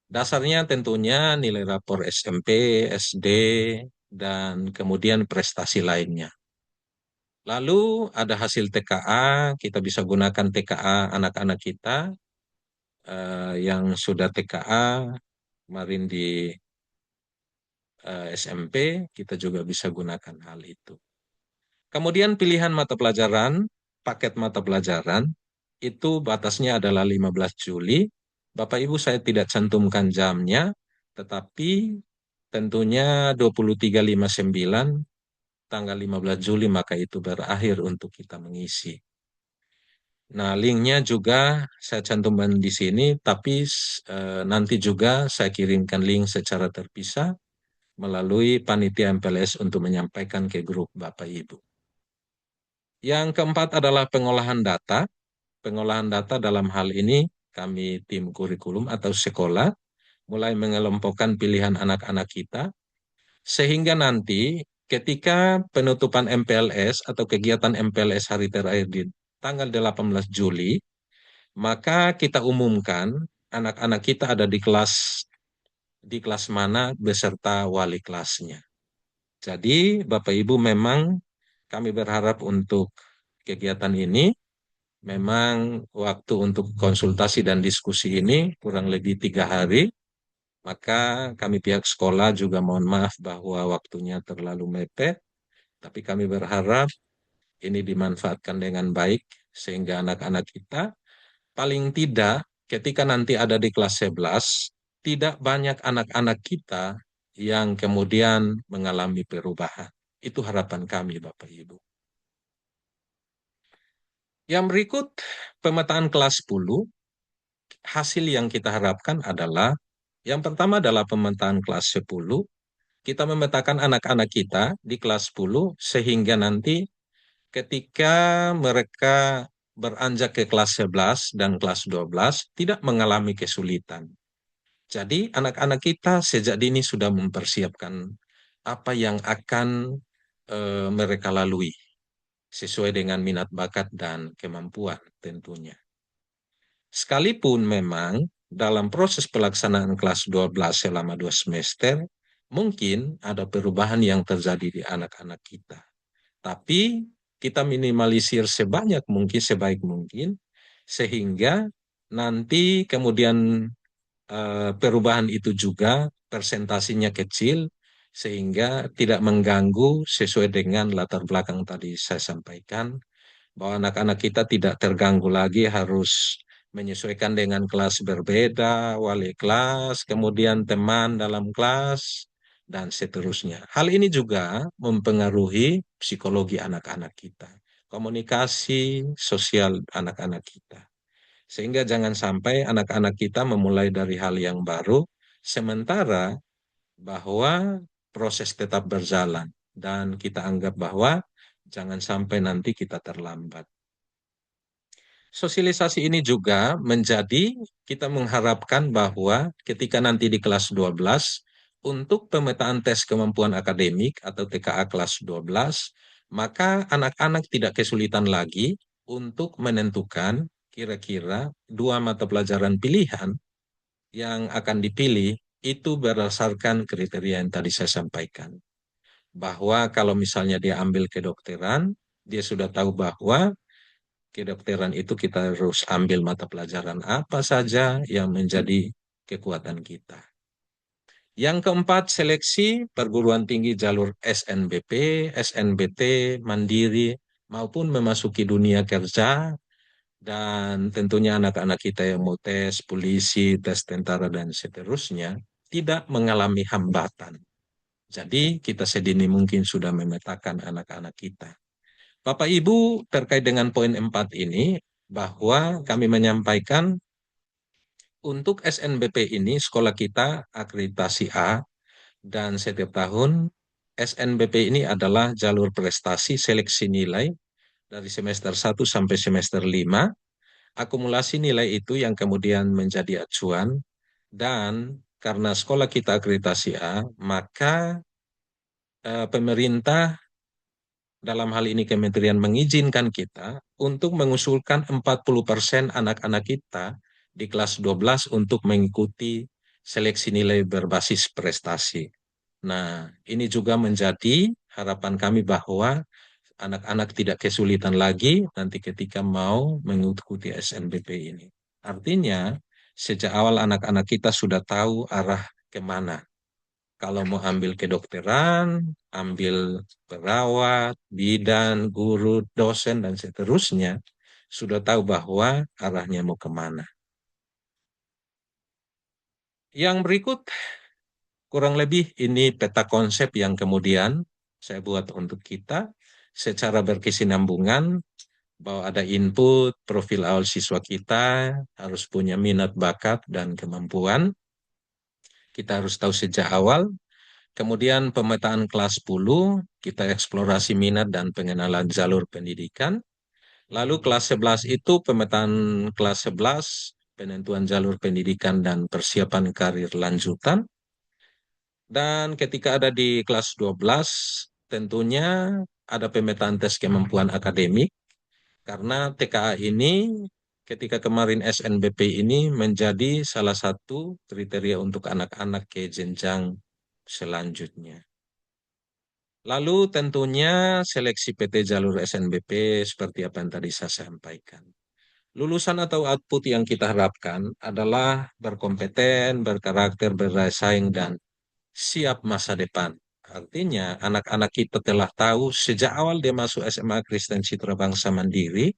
Dasarnya tentunya nilai rapor SMP, SD, dan kemudian prestasi lainnya. Lalu ada hasil TKA, kita bisa gunakan TKA anak-anak kita yang sudah TKA kemarin di SMP, kita juga bisa gunakan hal itu. Kemudian pilihan mata pelajaran, paket mata pelajaran, itu batasnya adalah 15 Juli. Bapak Ibu saya tidak cantumkan jamnya, tetapi tentunya 23.59 tanggal 15 Juli maka itu berakhir untuk kita mengisi. Nah, linknya juga saya cantumkan di sini, tapi nanti juga saya kirimkan link secara terpisah melalui panitia MPLS untuk menyampaikan ke grup Bapak Ibu. Yang keempat adalah pengolahan data. Pengolahan data dalam hal ini kami tim kurikulum atau sekolah mulai mengelompokkan pilihan anak-anak kita Sehingga nanti ketika penutupan MPLS atau kegiatan MPLS hari terakhir di tanggal 18 Juli, maka kita umumkan anak-anak kita ada di kelas mana beserta wali kelasnya. Jadi Bapak Ibu memang kami berharap untuk kegiatan ini memang waktu untuk konsultasi dan diskusi ini kurang lebih 3 hari. Maka kami pihak sekolah juga mohon maaf bahwa waktunya terlalu mepet, tapi kami berharap ini dimanfaatkan dengan baik sehingga anak-anak kita paling tidak ketika nanti ada di kelas 11, tidak banyak anak-anak kita yang kemudian mengalami perubahan. Itu harapan kami Bapak Ibu. Yang berikut pemetaan kelas 10, hasil yang kita harapkan adalah yang pertama adalah pemetaan kelas 10. Kita memetakan anak-anak kita di kelas 10 sehingga nanti ketika mereka beranjak ke kelas 11 dan kelas 12 tidak mengalami kesulitan. Jadi anak-anak kita sejak dini sudah mempersiapkan apa yang akan mereka lalui sesuai dengan minat bakat dan kemampuan tentunya. Sekalipun memang dalam proses pelaksanaan kelas 12 selama 2 semester, mungkin ada perubahan yang terjadi di anak-anak kita. Tapi kita minimalisir sebanyak mungkin, sebaik mungkin, sehingga nanti kemudian perubahan itu juga persentasinya kecil, sehingga tidak mengganggu sesuai dengan latar belakang tadi saya sampaikan, bahwa anak-anak kita tidak terganggu lagi harus menyesuaikan dengan kelas berbeda, wali kelas, kemudian teman dalam kelas, dan seterusnya. Hal ini juga mempengaruhi psikologi anak-anak kita, komunikasi sosial anak-anak kita. Sehingga jangan sampai anak-anak kita memulai dari hal yang baru, sementara bahwa proses tetap berjalan, dan kita anggap bahwa jangan sampai nanti kita terlambat. Sosialisasi ini juga menjadi kita mengharapkan bahwa ketika nanti di kelas 12 untuk pemetaan tes kemampuan akademik atau TKA kelas 12, maka anak-anak tidak kesulitan lagi untuk menentukan kira-kira 2 mata pelajaran pilihan yang akan dipilih itu berdasarkan kriteria yang tadi saya sampaikan. Bahwa kalau misalnya dia ambil kedokteran, dia sudah tahu bahwa kedokteran itu kita harus ambil mata pelajaran apa saja yang menjadi kekuatan kita. Yang keempat, seleksi perguruan tinggi jalur SNBP, SNBT, Mandiri, maupun memasuki dunia kerja, dan tentunya anak-anak kita yang mau tes polisi, tes tentara, dan seterusnya, tidak mengalami hambatan. Jadi kita sedini mungkin sudah memetakan anak-anak kita. Bapak Ibu, terkait dengan poin 4 ini, bahwa kami menyampaikan untuk SNBP ini sekolah kita akreditasi A, dan setiap tahun SNBP ini adalah jalur prestasi seleksi nilai dari semester 1 sampai semester 5. Akumulasi nilai itu yang kemudian menjadi acuan, dan karena sekolah kita akreditasi A, maka pemerintah dalam hal ini kementerian mengizinkan kita untuk mengusulkan 40% anak-anak kita di kelas 12 untuk mengikuti seleksi nilai berbasis prestasi. Nah, ini juga menjadi harapan kami bahwa anak-anak tidak kesulitan lagi nanti ketika mau mengikuti SNBP ini. Artinya, sejak awal anak-anak kita sudah tahu arah kemana. Kalau mau ambil kedokteran, ambil perawat, bidan, guru, dosen, dan seterusnya, sudah tahu bahwa arahnya mau kemana. Yang berikut, kurang lebih ini peta konsep yang kemudian saya buat untuk kita secara berkesinambungan, bahwa ada input, profil awal siswa kita, harus punya minat, bakat, dan kemampuan. Kita harus tahu sejak awal. Kemudian pemetaan kelas 10, kita eksplorasi minat dan pengenalan jalur pendidikan. Lalu kelas 11 itu pemetaan kelas 11, penentuan jalur pendidikan dan persiapan karir lanjutan. Dan ketika ada di kelas 12, tentunya ada pemetaan tes kemampuan akademik, karena TKA ini ketika kemarin SNBP ini menjadi salah satu kriteria untuk anak-anak ke jenjang selanjutnya. Lalu tentunya seleksi PT jalur SNBP seperti apa yang tadi saya sampaikan. Lulusan atau output yang kita harapkan adalah berkompeten, berkarakter, bersaing, dan siap masa depan. Artinya anak-anak kita telah tahu sejak awal dia masuk SMA Kristen Citra Bangsa Mandiri,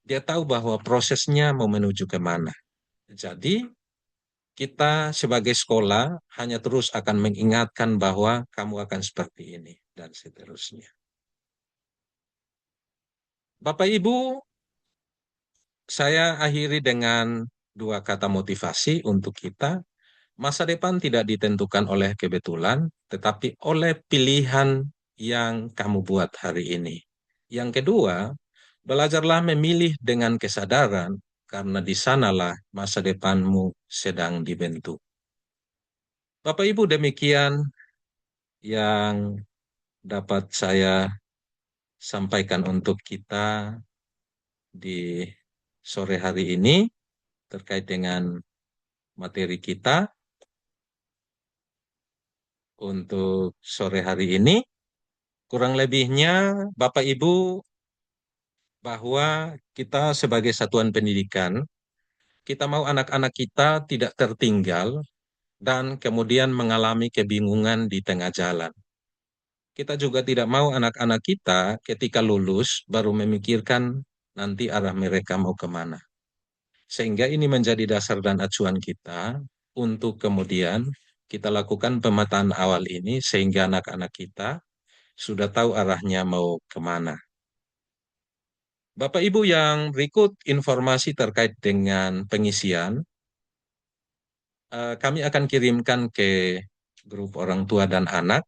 dia tahu bahwa prosesnya mau menuju kemana. Jadi kita sebagai sekolah hanya terus akan mengingatkan bahwa kamu akan seperti ini dan seterusnya. Bapak Ibu, saya akhiri dengan dua kata motivasi untuk kita. Masa depan tidak ditentukan oleh kebetulan, tetapi oleh pilihan yang kamu buat hari ini. Yang kedua, belajarlah memilih dengan kesadaran, karena di sanalah masa depanmu sedang dibentuk. Bapak Ibu, demikian yang dapat saya sampaikan untuk kita di sore hari ini terkait dengan materi kita untuk sore hari ini. Kurang lebihnya, Bapak Ibu, bahwa kita sebagai satuan pendidikan, kita mau anak-anak kita tidak tertinggal dan kemudian mengalami kebingungan di tengah jalan. Kita juga tidak mau anak-anak kita ketika lulus baru memikirkan nanti arah mereka mau kemana. Sehingga ini menjadi dasar dan acuan kita untuk kemudian kita lakukan pemetaan awal ini sehingga anak-anak kita sudah tahu arahnya mau kemana. Bapak Ibu, yang berikut informasi terkait dengan pengisian, kami akan kirimkan ke grup orang tua dan anak.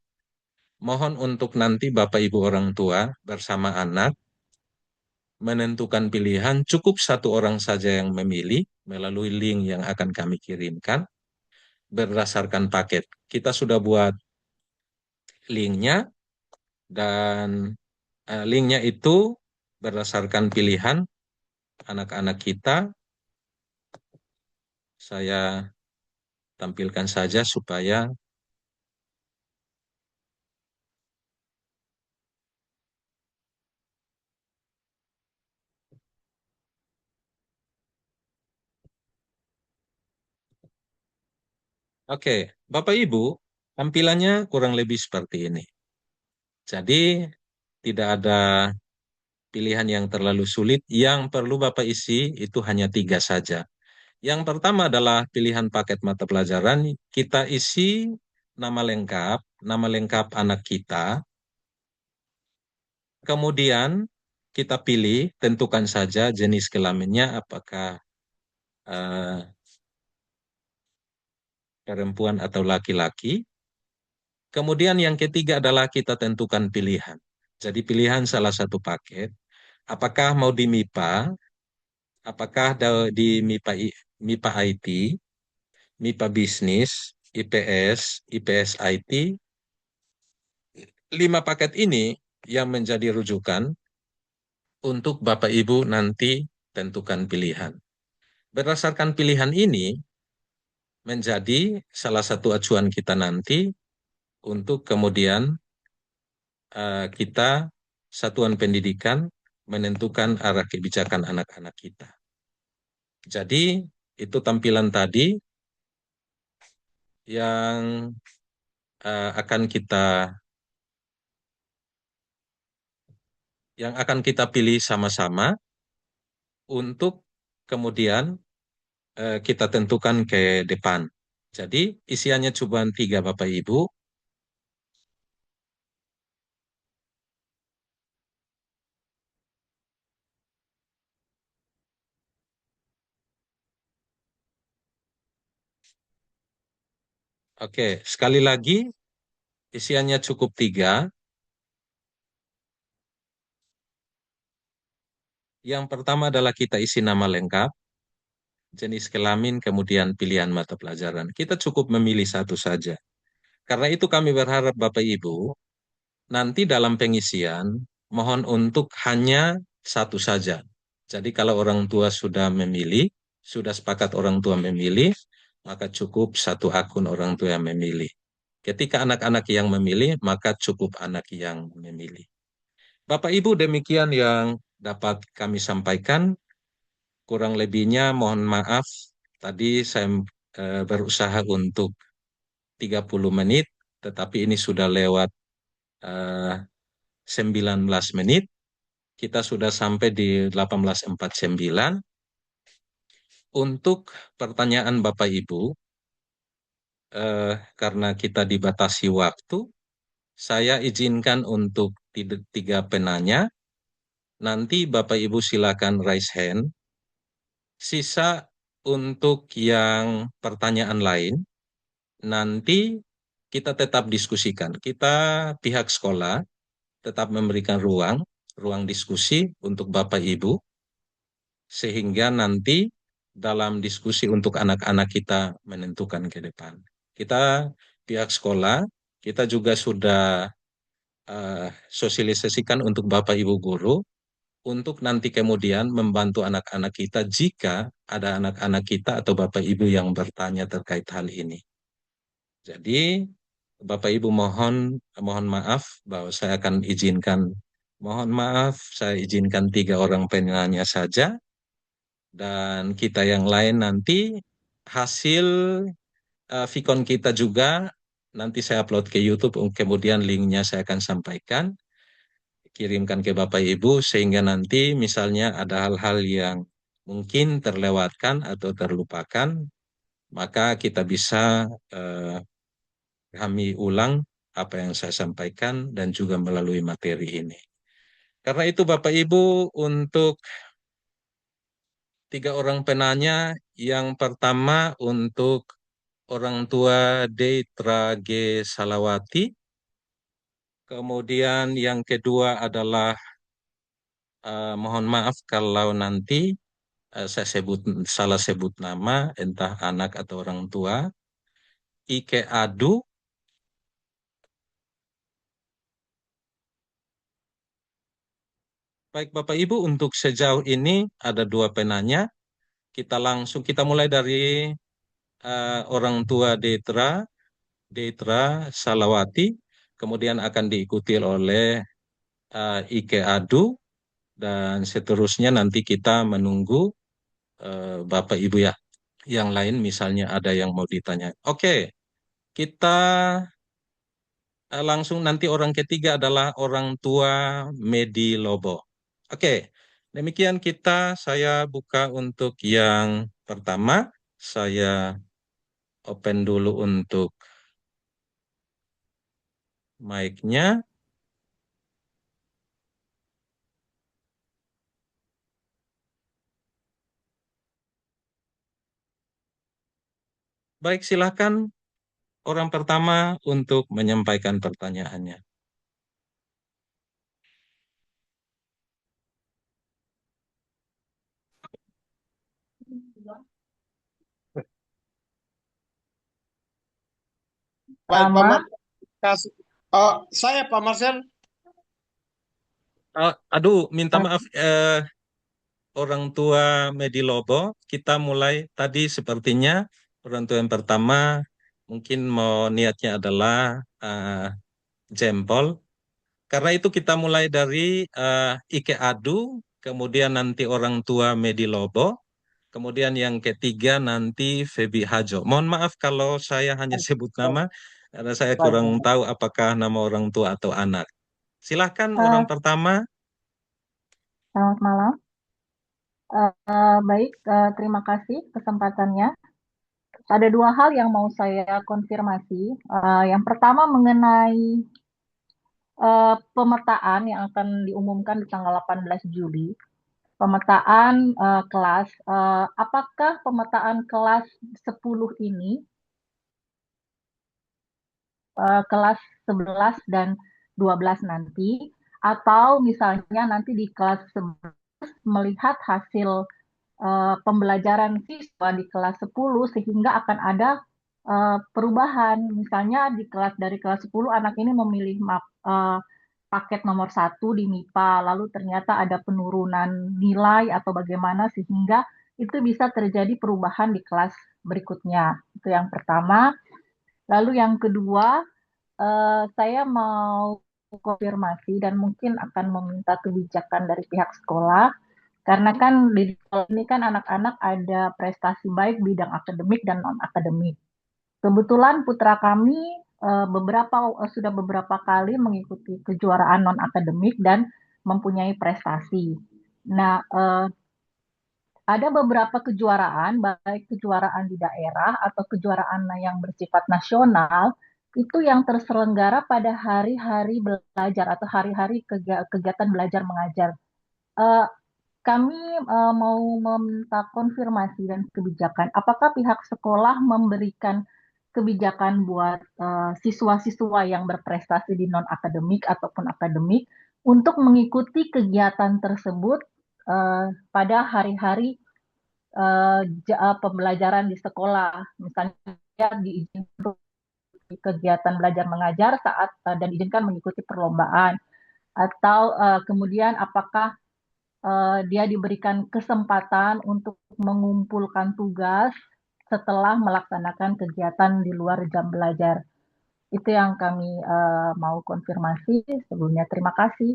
Mohon untuk nanti Bapak Ibu orang tua bersama anak menentukan pilihan, cukup satu orang saja yang memilih melalui link yang akan kami kirimkan berdasarkan paket. Kita sudah buat linknya, dan linknya itu berdasarkan pilihan anak-anak kita. Saya tampilkan saja supaya oke, Bapak Ibu, tampilannya kurang lebih seperti ini. Jadi tidak ada pilihan yang terlalu sulit. Yang perlu Bapak isi itu hanya tiga saja. Yang pertama adalah pilihan paket mata pelajaran. Kita isi nama lengkap anak kita. Kemudian kita pilih, tentukan saja jenis kelaminnya, apakah eh, perempuan atau laki-laki. Kemudian yang ketiga adalah kita tentukan pilihan. Jadi pilihan salah satu paket, apakah mau di MIPA, apakah di MIPA IT, MIPA Bisnis, IPS, IPS IT. Lima paket ini yang menjadi rujukan untuk Bapak Ibu nanti tentukan pilihan. Berdasarkan pilihan ini menjadi salah satu acuan kita nanti untuk kemudian kita satuan pendidikan menentukan arah kebijakan anak-anak kita. Jadi itu tampilan tadi yang akan kita pilih sama-sama untuk kemudian kita tentukan ke depan. Jadi isiannya cuma tiga Bapak Ibu. Oke, sekali lagi isiannya cukup tiga. Yang pertama adalah kita isi nama lengkap, jenis kelamin, kemudian pilihan mata pelajaran. Kita cukup memilih satu saja. Karena itu kami berharap Bapak Ibu, nanti dalam pengisian, mohon untuk hanya satu saja. Jadi kalau orang tua sudah memilih, sudah sepakat orang tua memilih, maka cukup satu akun orang tua yang memilih. Ketika anak-anak yang memilih, maka cukup anak yang memilih. Bapak Ibu, demikian yang dapat kami sampaikan. Kurang lebihnya mohon maaf. Tadi saya berusaha untuk 30 menit, tetapi ini sudah lewat eh, 19 menit. Kita sudah sampai di 18.49. Untuk pertanyaan Bapak Ibu, karena kita dibatasi waktu, saya izinkan untuk tiga penanya. Nanti Bapak Ibu silakan raise hand. Sisa untuk yang pertanyaan lain, nanti kita tetap diskusikan. Kita pihak sekolah tetap memberikan ruang diskusi untuk Bapak Ibu, sehingga nanti dalam diskusi untuk anak-anak kita menentukan ke depan. Kita pihak sekolah, kita juga sudah sosialisasikan untuk Bapak Ibu guru, untuk nanti kemudian membantu anak-anak kita jika ada anak-anak kita atau Bapak Ibu yang bertanya terkait hal ini. Jadi Bapak Ibu mohon mohon maaf bahwa saya akan izinkan, mohon maaf saya izinkan tiga orang penanya saja, dan kita yang lain nanti hasil Vicon kita juga nanti saya upload ke YouTube, kemudian linknya saya akan sampaikan, kirimkan ke Bapak Ibu, sehingga nanti misalnya ada hal-hal yang mungkin terlewatkan atau terlupakan, maka kita bisa eh, kami ulang apa yang saya sampaikan dan juga melalui materi ini. Karena itu Bapak Ibu, untuk tiga orang penanya, yang pertama untuk orang tua Deitra G. Salawati, kemudian yang kedua adalah mohon maaf kalau nanti saya salah sebut nama, entah anak atau orang tua, Ike Adu. Baik Bapak Ibu, untuk sejauh ini ada dua penanya. Kita mulai dari orang tua Deitra Salawati, kemudian akan diikuti oleh Ike Adu, dan seterusnya nanti kita menunggu Bapak Ibu ya, yang lain misalnya ada yang mau ditanya. Oke, kita langsung nanti orang ketiga adalah orang tua Medi Lobo. Oke, demikian saya buka untuk yang pertama. Saya open dulu untuk mic-nya. Baik, silakan orang pertama untuk menyampaikan pertanyaannya. Baik, Pak Pertama, Marcel. Oh, saya Pak Marcel. Aduh, minta maaf, orang tua Medi Lobo. Kita mulai tadi sepertinya orang tua yang pertama mungkin mau niatnya adalah jempol. Karena itu kita mulai dari Ike Adu, kemudian nanti orang tua Medi Lobo, kemudian yang ketiga nanti Febi Hajo. Mohon maaf kalau saya hanya sebut nama, karena saya Baik, kurang Pak. tahu apakah nama orang tua atau anak. Silahkan orang eh, pertama. selamat malam. Baik, terima kasih kesempatannya. Ada dua hal yang mau saya konfirmasi. Yang pertama mengenai pemetaan yang akan diumumkan di tanggal 18 Juli. Pemetaan kelas, apakah pemetaan kelas 10 ini, kelas 11 dan 12 nanti, atau misalnya nanti di kelas 11 melihat hasil pembelajaran siswa di kelas 10 sehingga akan ada perubahan. Misalnya dari kelas 10 anak ini memilih paket nomor 1 di MIPA, lalu ternyata ada penurunan nilai atau bagaimana sehingga itu bisa terjadi perubahan di kelas berikutnya. Itu yang pertama. Lalu yang kedua, saya mau konfirmasi dan mungkin akan meminta kebijakan dari pihak sekolah, karena kan di sekolah ini kan anak-anak ada prestasi baik bidang akademik dan non-akademik. Kebetulan putra kami sudah beberapa kali mengikuti kejuaraan non-akademik dan mempunyai prestasi. Nah, ada beberapa kejuaraan, baik kejuaraan di daerah atau kejuaraan yang bersifat nasional, itu yang terselenggara pada hari-hari belajar atau hari-hari kegiatan belajar mengajar. Eh, Kami mau meminta konfirmasi dan kebijakan. Apakah pihak sekolah memberikan kebijakan buat siswa-siswa yang berprestasi di non-akademik ataupun akademik untuk mengikuti kegiatan tersebut pada hari-hari pembelajaran di sekolah? Misalnya dia diizinkan untuk kegiatan belajar mengajar saat dan diizinkan mengikuti perlombaan, atau kemudian apakah dia diberikan kesempatan untuk mengumpulkan tugas setelah melaksanakan kegiatan di luar jam belajar. Itu yang kami mau konfirmasi. Sebelumnya terima kasih.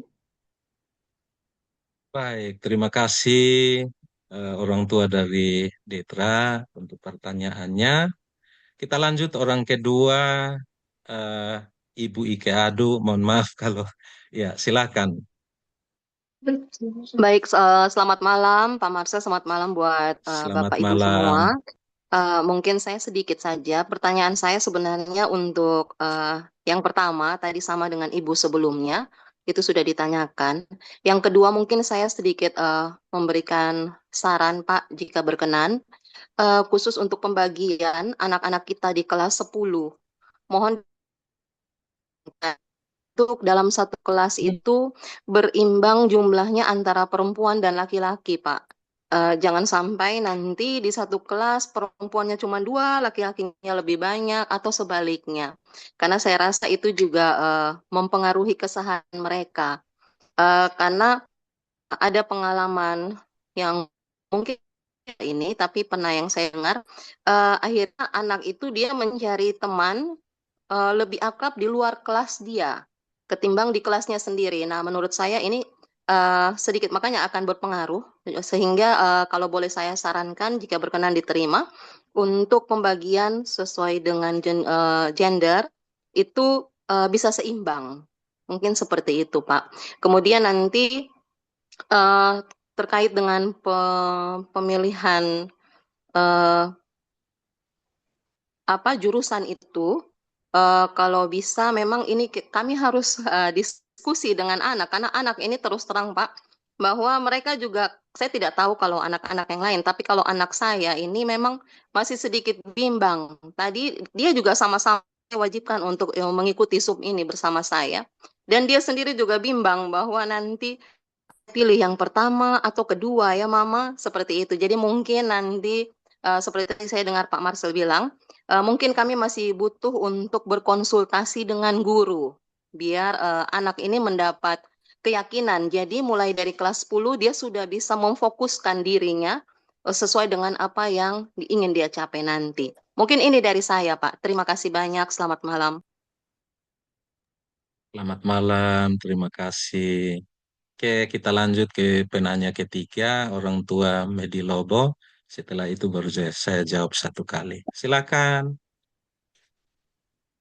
Baik, terima kasih orang tua dari Detra untuk pertanyaannya. Kita lanjut orang kedua, eh, Ibu Ike Adu. Mohon maaf kalau ya, silakan. Baik, selamat malam Pak Marsha, selamat malam buat Selamat Bapak Ibu malam. semua. Mungkin saya sedikit saja. Pertanyaan saya sebenarnya untuk yang pertama tadi sama dengan Ibu sebelumnya, itu sudah ditanyakan. Yang kedua mungkin saya sedikit memberikan saran Pak jika berkenan, khusus untuk pembagian anak-anak kita di kelas 10. Mohon untuk dalam satu kelas itu berimbang jumlahnya antara perempuan dan laki-laki, Pak. Jangan sampai nanti di satu kelas perempuannya cuma 2, laki-lakinya lebih banyak, atau sebaliknya. Karena saya rasa itu juga mempengaruhi kesehatan mereka. Karena ada pengalaman yang mungkin ini, tapi pernah yang saya dengar, akhirnya anak itu dia mencari teman lebih akrab di luar kelas dia ketimbang di kelasnya sendiri. Nah, menurut saya ini sedikit makanya akan berpengaruh sehingga kalau boleh saya sarankan jika berkenan diterima untuk pembagian sesuai dengan gender itu bisa seimbang. Mungkin seperti itu, Pak. Kemudian nanti eh, terkait dengan pemilihan eh, jurusan itu, kalau bisa memang ini kami harus diskusi dengan anak karena anak ini terus terang Pak bahwa mereka juga, saya tidak tahu kalau anak-anak yang lain, tapi kalau anak saya ini memang masih sedikit bimbang. Tadi dia juga sama-sama diwajibkan untuk mengikuti sub ini bersama saya, dan dia sendiri juga bimbang bahwa nanti pilih yang pertama atau kedua ya Mama, seperti itu. Jadi mungkin nanti seperti tadi saya dengar Pak Marcel bilang, mungkin kami masih butuh untuk berkonsultasi dengan guru biar anak ini mendapat keyakinan. Jadi mulai dari kelas 10 dia sudah bisa memfokuskan dirinya sesuai dengan apa yang ingin dia capai nanti. Mungkin ini dari saya Pak. Terima kasih banyak. Selamat malam. Selamat malam, terima kasih. Oke, kita lanjut ke penanya ketiga, orang tua Medi Lobo. Setelah itu baru saya jawab satu kali. Silakan.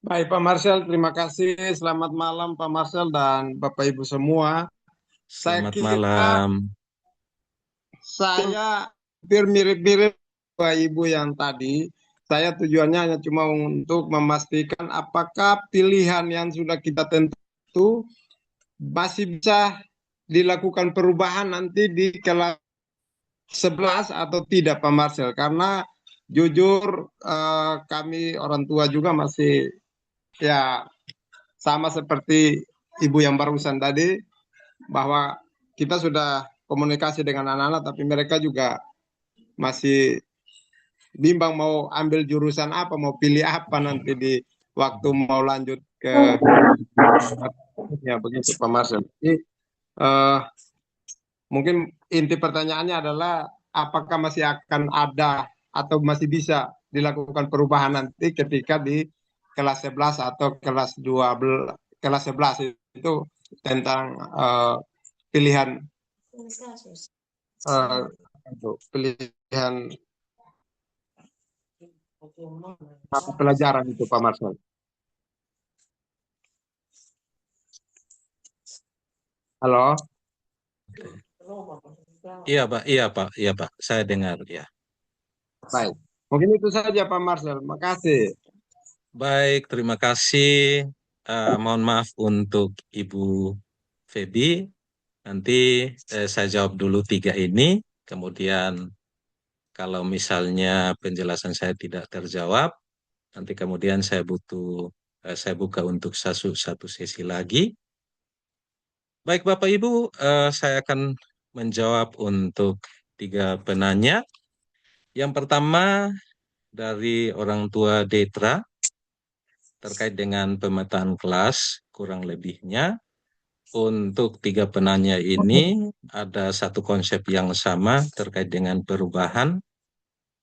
Baik, Pak Marcel, terima kasih. Selamat malam, Pak Marcel dan Bapak Ibu semua. Saya Selamat kira malam. saya hampir mirip-mirip Bapak Ibu yang tadi. Saya tujuannya hanya cuma untuk memastikan apakah pilihan yang sudah kita tentu masih bisa dilakukan perubahan nanti di kelas 11 atau tidak, Pak Marcel. Karena jujur kami orang tua juga masih ya sama seperti ibu yang barusan tadi, bahwa kita sudah komunikasi dengan anak-anak, tapi mereka juga masih bimbang mau ambil jurusan apa, mau pilih apa nanti di waktu mau lanjut ke ya begitu Pak Marcel. Jadi, eh, mungkin inti pertanyaannya adalah apakah masih akan ada atau masih bisa dilakukan perubahan nanti ketika di kelas 11 atau kelas 12, kelas 11 itu tentang pilihan eh, pilihan mata pelajaran itu Pak Marcel. Halo, Iya Pak, iya Pak, iya Pak, saya dengar ya. baik. Mungkin itu saja Pak Marcel. Makasih. Baik, terima kasih. Mohon maaf untuk Ibu Feby. Nanti saya jawab dulu tiga ini. Kemudian kalau misalnya penjelasan saya tidak terjawab, nanti kemudian saya buka untuk satu sesi lagi. Baik Bapak Ibu, saya akan menjawab untuk tiga penanya. Yang pertama dari orang tua Detra terkait dengan pemetaan kelas kurang lebihnya. Untuk tiga penanya ini ada satu konsep yang sama terkait dengan perubahan.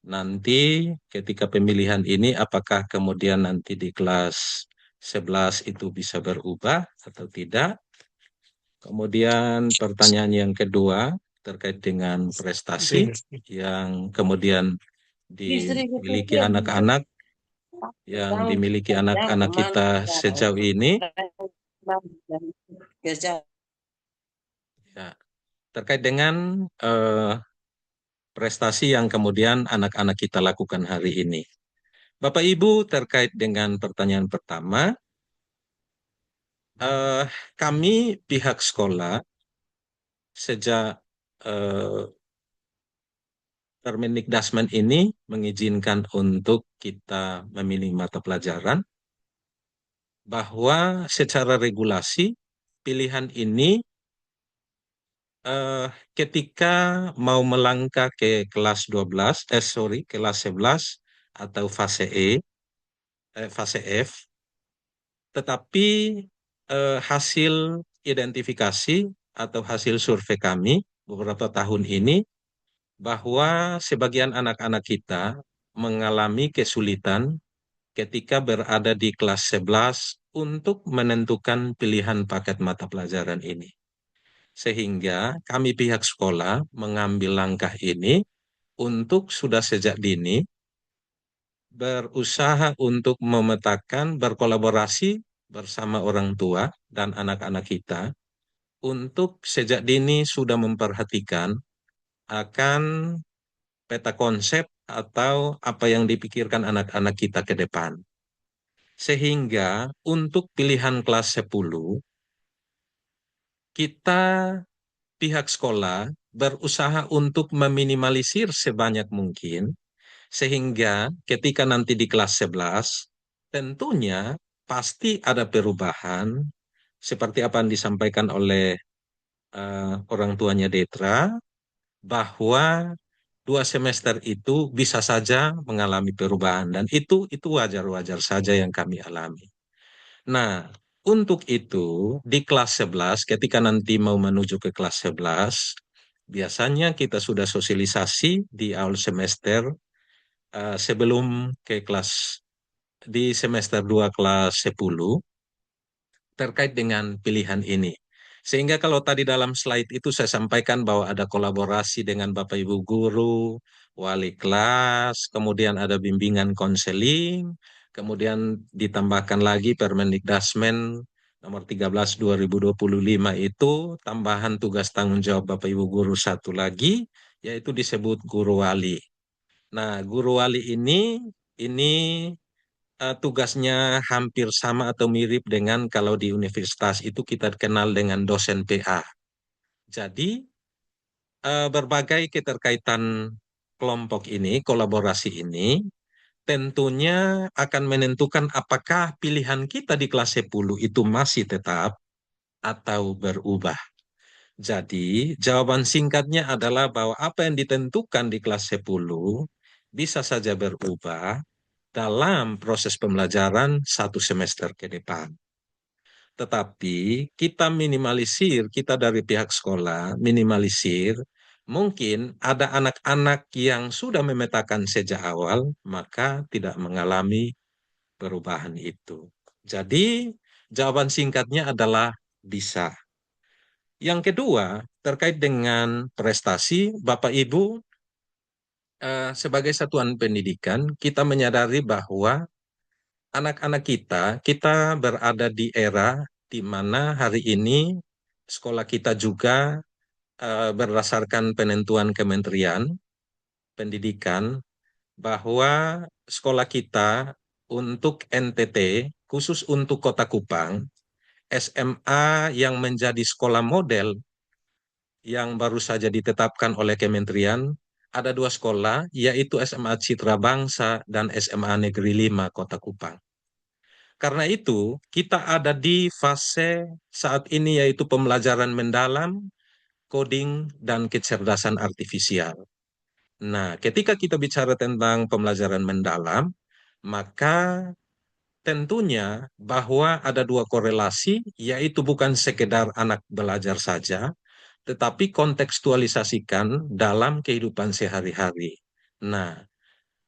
Nanti ketika pemilihan ini apakah kemudian nanti di kelas 11 itu bisa berubah atau tidak? Kemudian pertanyaan yang kedua terkait dengan prestasi yang kemudian dimiliki anak-anak kita sejauh ini. Ya, terkait dengan prestasi yang kemudian anak-anak kita lakukan hari ini. Bapak Ibu, terkait dengan pertanyaan pertama, kami pihak sekolah sejak Permendikdasmen ini mengizinkan untuk kita memilih mata pelajaran bahwa secara regulasi pilihan ini ketika mau melangkah ke kelas 12, kelas 11 atau fase F, tetapi hasil identifikasi atau hasil survei kami beberapa tahun ini bahwa sebagian anak-anak kita mengalami kesulitan ketika berada di kelas 11 untuk menentukan pilihan paket mata pelajaran ini. Sehingga kami pihak sekolah mengambil langkah ini untuk sudah sejak dini berusaha untuk memetakan, berkolaborasi bersama orang tua dan anak-anak kita untuk sejak dini sudah memperhatikan akan peta konsep atau apa yang dipikirkan anak-anak kita ke depan. Sehingga untuk pilihan kelas 10, kita pihak sekolah berusaha untuk meminimalisir sebanyak mungkin, sehingga ketika nanti di kelas 11, tentunya pasti ada perubahan, seperti apa yang disampaikan oleh orang tuanya Detra, bahwa 2 semester itu bisa saja mengalami perubahan dan itu wajar-wajar saja yang kami alami. Nah, untuk itu di kelas 11 ketika nanti mau menuju ke kelas 11 biasanya kita sudah sosialisasi di awal semester sebelum ke kelas di semester 2 kelas 10 terkait dengan pilihan ini. Sehingga kalau tadi dalam slide itu saya sampaikan bahwa ada kolaborasi dengan Bapak Ibu guru, wali kelas, kemudian ada bimbingan konseling, kemudian ditambahkan lagi Permendikdasmen nomor 13 2025 itu tambahan tugas tanggung jawab Bapak Ibu guru satu lagi, yaitu disebut guru wali. Nah, guru wali ini tugasnya hampir sama atau mirip dengan kalau di universitas itu kita kenal dengan dosen PA. Jadi berbagai keterkaitan kelompok ini, kolaborasi ini, tentunya akan menentukan apakah pilihan kita di kelas 10 itu masih tetap atau berubah. Jadi jawaban singkatnya adalah bahwa apa yang ditentukan di kelas 10 bisa saja berubah dalam proses pembelajaran satu semester ke depan. Tetapi kita minimalisir, kita dari pihak sekolah minimalisir, mungkin ada anak-anak yang sudah memetakan sejak awal, maka tidak mengalami perubahan itu. Jadi, jawaban singkatnya adalah bisa. Yang kedua, terkait dengan prestasi, Bapak Ibu, sebagai satuan pendidikan, kita menyadari bahwa anak-anak kita berada di era di mana hari ini sekolah kita juga berdasarkan penentuan Kementerian Pendidikan bahwa sekolah kita untuk NTT, khusus untuk Kota Kupang, SMA yang menjadi sekolah model yang baru saja ditetapkan oleh Kementerian, ada dua sekolah, yaitu SMA Citra Bangsa dan SMA Negeri 5 Kota Kupang. Karena itu, kita ada di fase saat ini yaitu pembelajaran mendalam, coding, dan kecerdasan artifisial. Nah, ketika kita bicara tentang pembelajaran mendalam, maka tentunya bahwa ada dua korelasi, yaitu bukan sekedar anak belajar saja, tetapi kontekstualisasikan dalam kehidupan sehari-hari. Nah,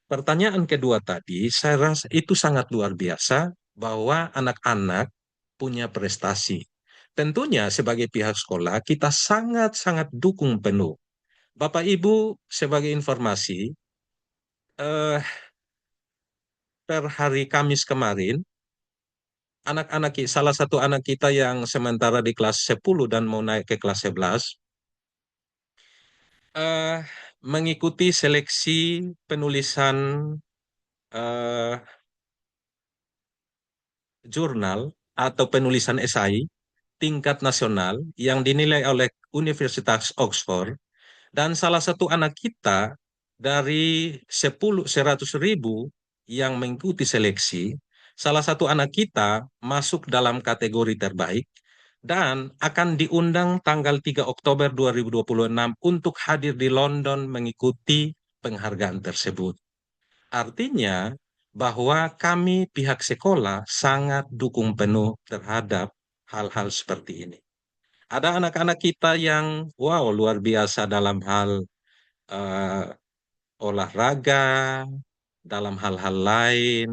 pertanyaan kedua tadi, saya rasa itu sangat luar biasa bahwa anak-anak punya prestasi. Tentunya sebagai pihak sekolah, kita sangat-sangat dukung penuh. Bapak Ibu, sebagai informasi, eh, per hari Kamis kemarin, salah satu anak kita yang sementara di kelas 10 dan mau naik ke kelas 11, eh, mengikuti seleksi penulisan eh, jurnal atau penulisan esai tingkat nasional yang dinilai oleh Universitas Oxford, dan salah satu anak kita dari 100.000 yang mengikuti seleksi, salah satu anak kita masuk dalam kategori terbaik dan akan diundang tanggal 3 Oktober 2026 untuk hadir di London mengikuti penghargaan tersebut. Artinya bahwa kami pihak sekolah sangat dukung penuh terhadap hal-hal seperti ini. Ada anak-anak kita yang wow luar biasa dalam hal eh, olahraga, dalam hal-hal lain.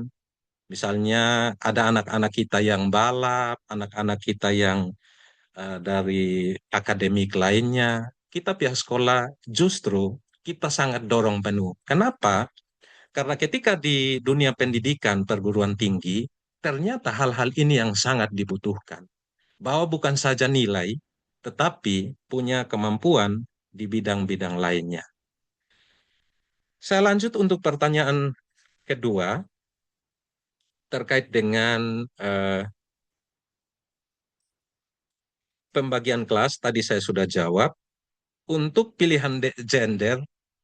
Misalnya ada anak-anak kita yang balap, anak-anak kita yang dari akademik lainnya. Kita pihak sekolah justru kita sangat dorong penuh. Kenapa? Karena ketika di dunia pendidikan perguruan tinggi, ternyata hal-hal ini yang sangat dibutuhkan. Bahwa bukan saja nilai, tetapi punya kemampuan di bidang-bidang lainnya. Saya lanjut untuk pertanyaan kedua, terkait dengan pembagian kelas, tadi saya sudah jawab. Untuk pilihan gender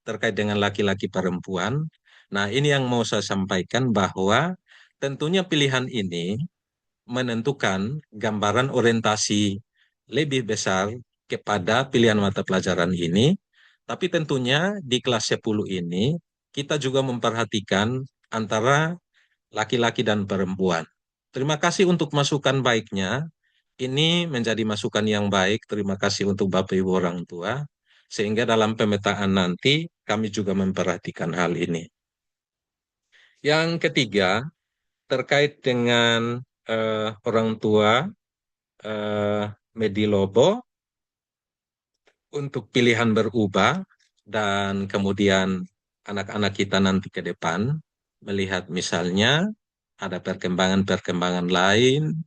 terkait dengan laki-laki perempuan, nah ini yang mau saya sampaikan bahwa tentunya pilihan ini menentukan gambaran orientasi lebih besar kepada pilihan mata pelajaran ini, tapi tentunya di kelas 10 ini kita juga memperhatikan antara laki-laki dan perempuan. Terima kasih untuk masukan baiknya. Ini menjadi masukan yang baik. Terima kasih untuk Bapak Ibu orang tua. Sehingga dalam pemetaan nanti kami juga memperhatikan hal ini. Yang ketiga, terkait dengan orang tua eh, Medilobo untuk pilihan berubah dan kemudian anak-anak kita nanti ke depan melihat misalnya ada perkembangan-perkembangan lain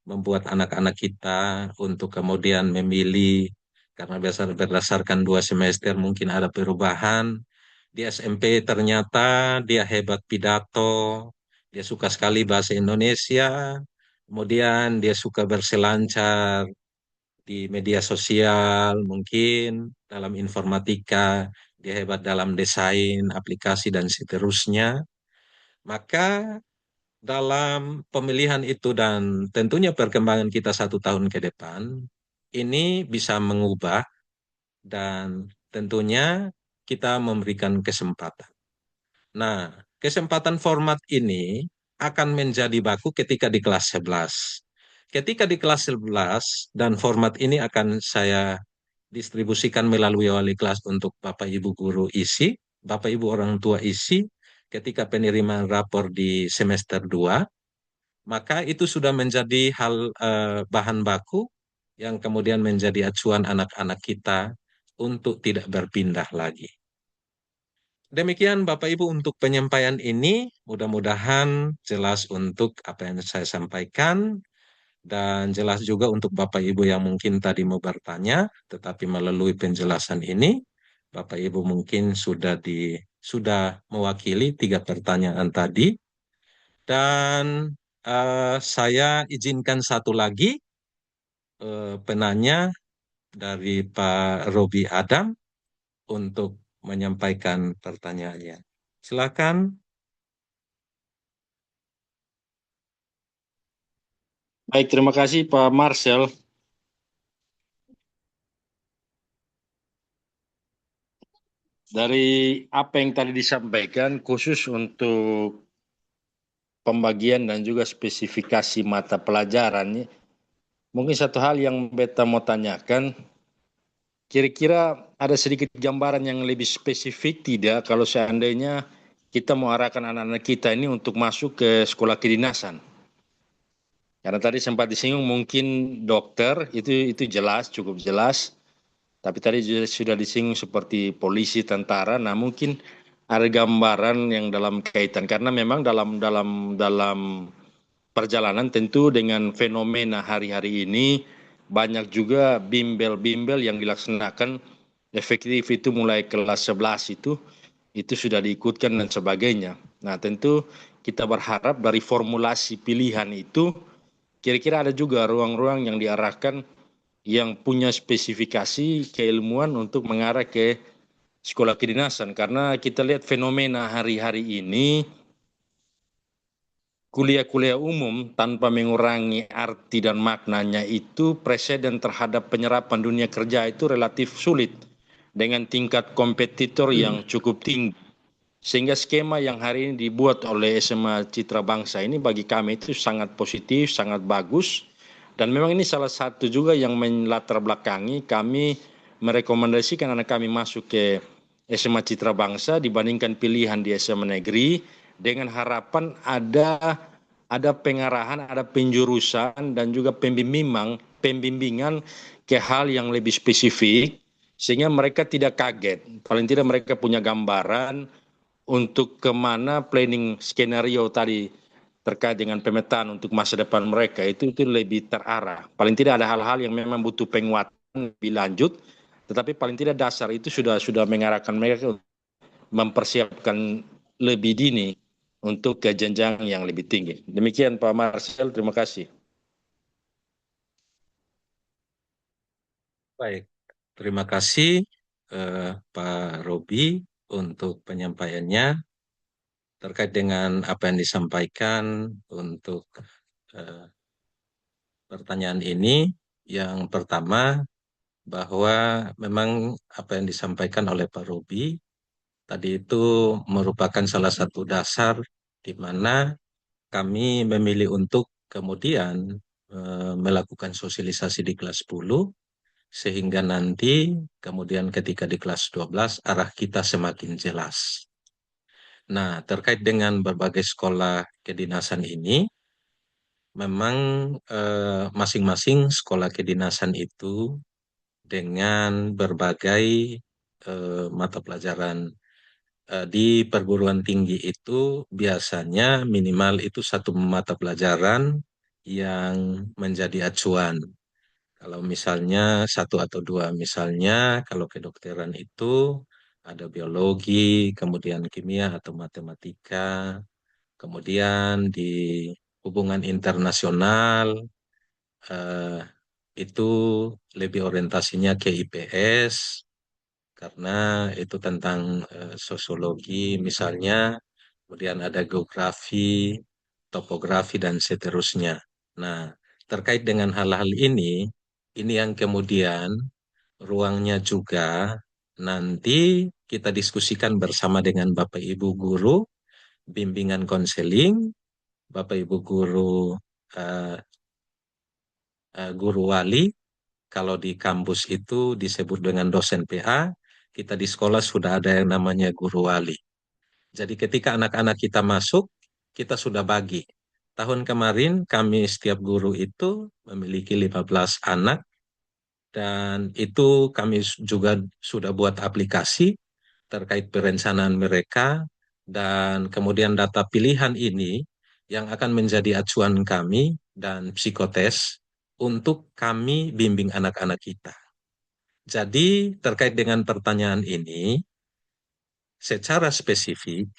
membuat anak-anak kita untuk kemudian memilih karena berdasarkan 2 semester mungkin ada perubahan. Di SMP ternyata dia hebat pidato, dia suka sekali bahasa Indonesia, kemudian dia suka berselancar di media sosial, mungkin dalam informatika, dia hebat dalam desain, aplikasi, dan seterusnya. Maka dalam pemilihan itu dan tentunya perkembangan kita 1 tahun ke depan, ini bisa mengubah dan tentunya kita memberikan kesempatan. Nah, kesempatan format ini akan menjadi baku ketika di kelas 11. Ketika di kelas 11 dan format ini akan saya distribusikan melalui wali kelas untuk Bapak Ibu guru isi, Bapak Ibu orang tua isi ketika penerimaan rapor di semester 2, maka itu sudah menjadi bahan baku yang kemudian menjadi acuan anak-anak kita untuk tidak berpindah lagi. Demikian Bapak Ibu untuk penyampaian ini, mudah-mudahan jelas untuk apa yang saya sampaikan dan jelas juga untuk Bapak Ibu yang mungkin tadi mau bertanya, tetapi melalui penjelasan ini Bapak Ibu mungkin sudah mewakili 3 pertanyaan tadi dan saya izinkan satu lagi penanya dari Pak Robi Adam untuk menyampaikan pertanyaannya. Silakan. Baik, terima kasih Pak Marcel. Dari apa yang tadi disampaikan, khusus untuk pembagian dan juga spesifikasi mata pelajarannya, mungkin satu hal yang beta mau tanyakan, kira-kira ada sedikit gambaran yang lebih spesifik tidak kalau seandainya kita mau arahkan anak-anak kita ini untuk masuk ke sekolah kedinasan? Karena tadi sempat disinggung mungkin dokter itu jelas, cukup jelas. Tapi tadi sudah disinggung seperti polisi, tentara. Nah, mungkin ada gambaran yang dalam kaitan karena memang dalam perjalanan tentu dengan fenomena hari-hari ini banyak juga bimbel-bimbel yang dilaksanakan efektif itu mulai kelas 11 itu sudah diikutkan dan sebagainya. Nah, tentu kita berharap dari formulasi pilihan itu kira-kira ada juga ruang-ruang yang diarahkan yang punya spesifikasi keilmuan untuk mengarah ke sekolah kedinasan. Karena kita lihat fenomena hari-hari ini, kuliah-kuliah umum tanpa mengurangi arti dan maknanya itu presiden terhadap penyerapan dunia kerja itu relatif sulit dengan tingkat kompetitor yang cukup tinggi. Sehingga skema yang hari ini dibuat oleh SMA Citra Bangsa ini bagi kami itu sangat positif, sangat bagus. Dan memang ini salah satu juga yang melatar belakangi kami merekomendasikan anak kami masuk ke SMA Citra Bangsa dibandingkan pilihan di SMA Negeri dengan harapan ada pengarahan, ada penjurusan dan juga pembimbingan ke hal yang lebih spesifik sehingga mereka tidak kaget. Paling tidak mereka punya gambaran untuk kemana planning skenario tadi terkait dengan pemetaan untuk masa depan mereka itu lebih terarah. Paling tidak ada hal-hal yang memang butuh penguatan lebih lanjut, tetapi paling tidak dasar itu sudah mengarahkan mereka mempersiapkan lebih dini untuk ke jenjang yang lebih tinggi. Demikian Pak Marcel, terima kasih. Baik, terima kasih Pak Robi untuk penyampaiannya terkait dengan apa yang disampaikan untuk eh, pertanyaan ini. Yang pertama, bahwa memang apa yang disampaikan oleh Pak Robi tadi itu merupakan salah satu dasar di mana kami memilih untuk kemudian melakukan sosialisasi di kelas 10 sehingga nanti kemudian ketika di kelas 12 arah kita semakin jelas. Nah, terkait dengan berbagai sekolah kedinasan ini, memang masing-masing sekolah kedinasan itu dengan berbagai mata pelajaran di perguruan tinggi itu biasanya minimal itu satu mata pelajaran yang menjadi acuan. Kalau misalnya satu atau dua, misalnya kalau kedokteran itu ada biologi, kemudian kimia atau matematika, kemudian di hubungan internasional eh, itu lebih orientasinya ke IPS karena itu tentang sosiologi misalnya, kemudian ada geografi, topografi dan seterusnya. Nah, terkait dengan hal-hal ini yang kemudian ruangnya juga nanti kita diskusikan bersama dengan Bapak Ibu guru, bimbingan konseling, Bapak Ibu guru eh, guru wali. Kalau di kampus itu disebut dengan dosen PA, kita di sekolah sudah ada yang namanya guru wali. Jadi ketika anak-anak kita masuk, kita sudah bagi. Tahun kemarin kami setiap guru itu memiliki 15 anak, dan itu kami juga sudah buat aplikasi terkait perencanaan mereka, dan kemudian data pilihan ini yang akan menjadi acuan kami dan psikotes untuk kami bimbing anak-anak kita. Jadi terkait dengan pertanyaan ini, secara spesifik,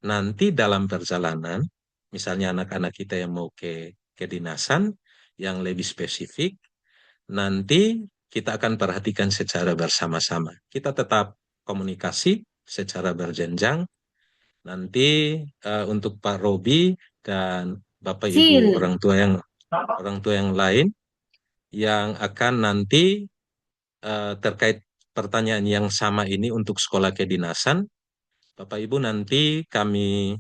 nanti dalam perjalanan, misalnya anak-anak kita yang mau ke kedinasan, yang lebih spesifik, nanti kita akan perhatikan secara bersama-sama. Kita tetap komunikasi secara berjenjang. Nanti untuk Pak Robi dan Bapak Ibu orang tua yang lain yang akan nanti terkait pertanyaan yang sama ini untuk sekolah kedinasan, Bapak Ibu nanti kami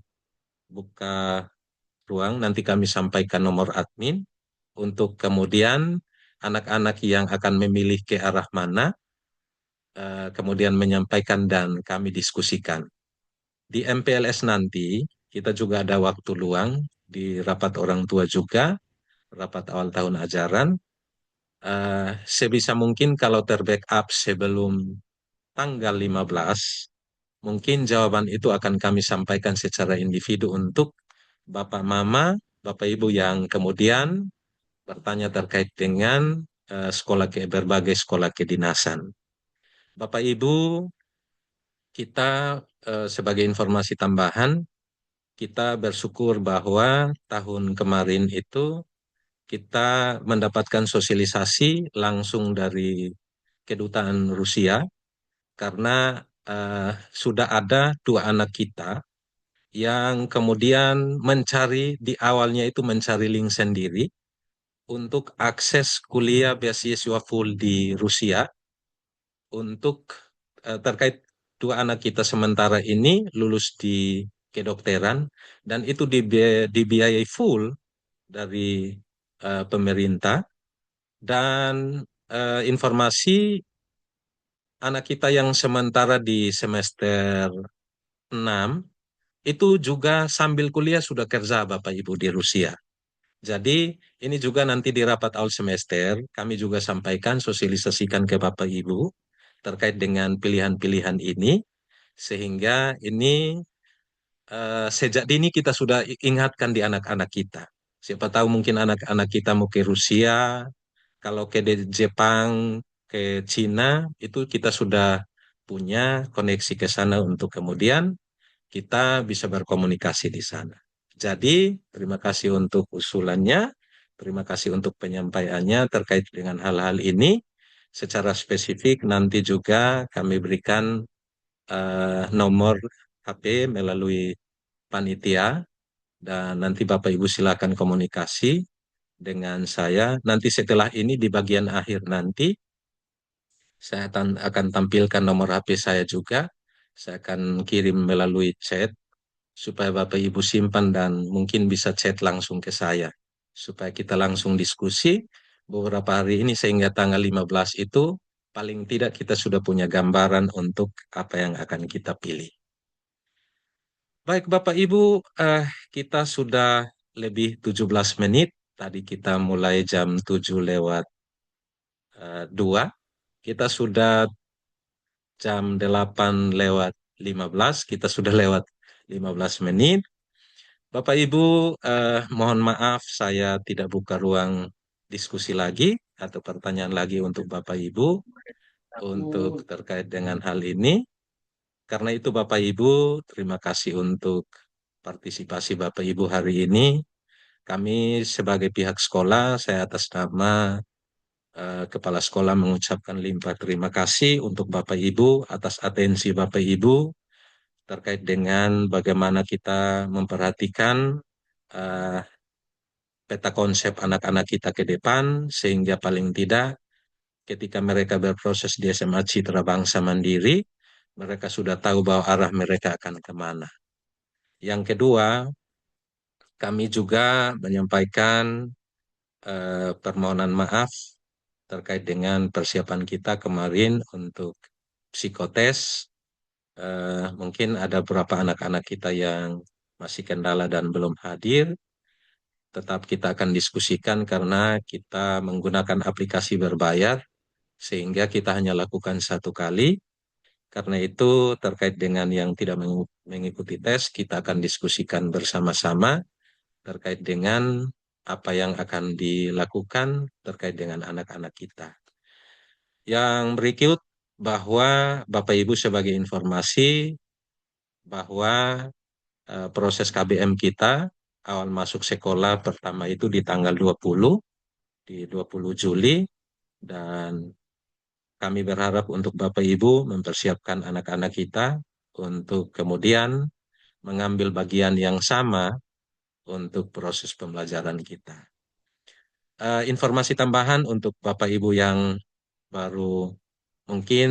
buka ruang, nanti kami sampaikan nomor admin untuk kemudian anak-anak yang akan memilih ke arah mana, kemudian menyampaikan dan kami diskusikan. Di MPLS nanti kita juga ada waktu luang di rapat orang tua juga, rapat awal tahun ajaran. Sebisa mungkin kalau terbackup sebelum tanggal 15, mungkin jawaban itu akan kami sampaikan secara individu untuk Bapak Mama, Bapak Ibu yang kemudian bertanya terkait dengan berbagai sekolah kedinasan. Bapak Ibu, kita sebagai informasi tambahan, kita bersyukur bahwa tahun kemarin itu kita mendapatkan sosialisasi langsung dari kedutaan Rusia, karena sudah ada 2 anak kita yang kemudian mencari, di awalnya itu mencari link sendiri untuk akses kuliah beasiswa full di Rusia, untuk terkait 2 anak kita sementara ini lulus di kedokteran, dan itu dibiayai full dari pemerintah. Dan informasi anak kita yang sementara di semester 6 itu juga sambil kuliah sudah kerja Bapak Ibu di Rusia. Jadi ini juga nanti di rapat awal semester kami juga sampaikan, sosialisasikan ke Bapak Ibu terkait dengan pilihan-pilihan ini, sehingga ini sejak dini kita sudah ingatkan di anak-anak kita. Siapa tahu mungkin anak-anak kita mau ke Rusia, kalau ke Jepang, ke Cina, itu kita sudah punya koneksi ke sana untuk kemudian kita bisa berkomunikasi di sana. Jadi, terima kasih untuk usulannya, terima kasih untuk penyampaiannya terkait dengan hal-hal ini. Secara spesifik nanti juga kami berikan nomor HP melalui panitia, dan nanti Bapak Ibu silakan komunikasi dengan saya. Nanti setelah ini di bagian akhir nanti saya akan tampilkan nomor HP saya juga. Saya akan kirim melalui chat supaya Bapak Ibu simpan dan mungkin bisa chat langsung ke saya supaya kita langsung diskusi beberapa hari ini, sehingga tanggal 15 itu paling tidak kita sudah punya gambaran untuk apa yang akan kita pilih. Baik Bapak Ibu, kita sudah lebih 17 menit. Tadi kita mulai jam 7 lewat 2. Kita sudah jam 8 lewat 15. Kita sudah lewat 15 menit. Bapak Ibu, mohon maaf saya tidak buka ruang diskusi lagi atau pertanyaan lagi untuk Bapak Ibu untuk terkait dengan hal ini. Karena itu Bapak Ibu, terima kasih untuk partisipasi Bapak Ibu hari ini. Kami sebagai pihak sekolah, saya atas nama Kepala Sekolah mengucapkan limpah terima kasih untuk Bapak Ibu atas atensi Bapak Ibu terkait dengan bagaimana kita memperhatikan eh, peta konsep anak-anak kita ke depan, sehingga paling tidak ketika mereka berproses di SMA Citra Bangsa Mandiri, mereka sudah tahu bahwa arah mereka akan kemana. Yang kedua, kami juga menyampaikan permohonan maaf terkait dengan persiapan kita kemarin untuk psikotes. Mungkin ada beberapa anak-anak kita yang masih kendala dan belum hadir. Tetap kita akan diskusikan karena kita menggunakan aplikasi berbayar, sehingga kita hanya lakukan satu kali. Karena itu terkait dengan yang tidak mengikuti tes, kita akan diskusikan bersama-sama terkait dengan apa yang akan dilakukan terkait dengan anak-anak kita. Yang berikut bahwa Bapak Ibu sebagai informasi bahwa proses KBM kita awal masuk sekolah pertama itu di tanggal 20, di 20 Juli, dan kami berharap untuk Bapak Ibu mempersiapkan anak-anak kita untuk kemudian mengambil bagian yang sama untuk proses pembelajaran kita. Informasi tambahan untuk Bapak Ibu yang mungkin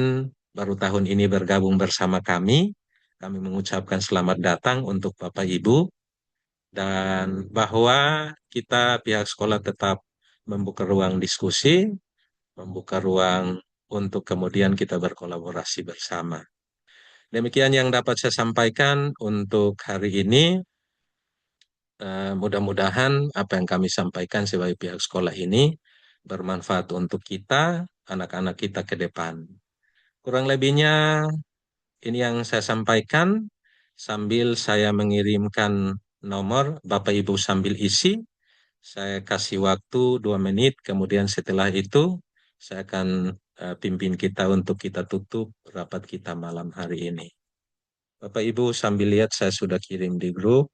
baru tahun ini bergabung bersama kami mengucapkan selamat datang untuk Bapak Ibu, dan bahwa kita pihak sekolah tetap membuka ruang diskusi, membuka ruang untuk kemudian kita berkolaborasi bersama. Demikian yang dapat saya sampaikan untuk hari ini. Mudah-mudahan apa yang kami sampaikan sebagai pihak sekolah ini bermanfaat untuk kita, anak-anak kita ke depan. Kurang lebihnya ini yang saya sampaikan, sambil saya mengirimkan nomor, Bapak Ibu sambil isi, saya kasih waktu 2 menit, kemudian setelah itu saya akan pimpin kita untuk kita tutup rapat kita malam hari ini. Bapak Ibu sambil lihat, saya sudah kirim di grup.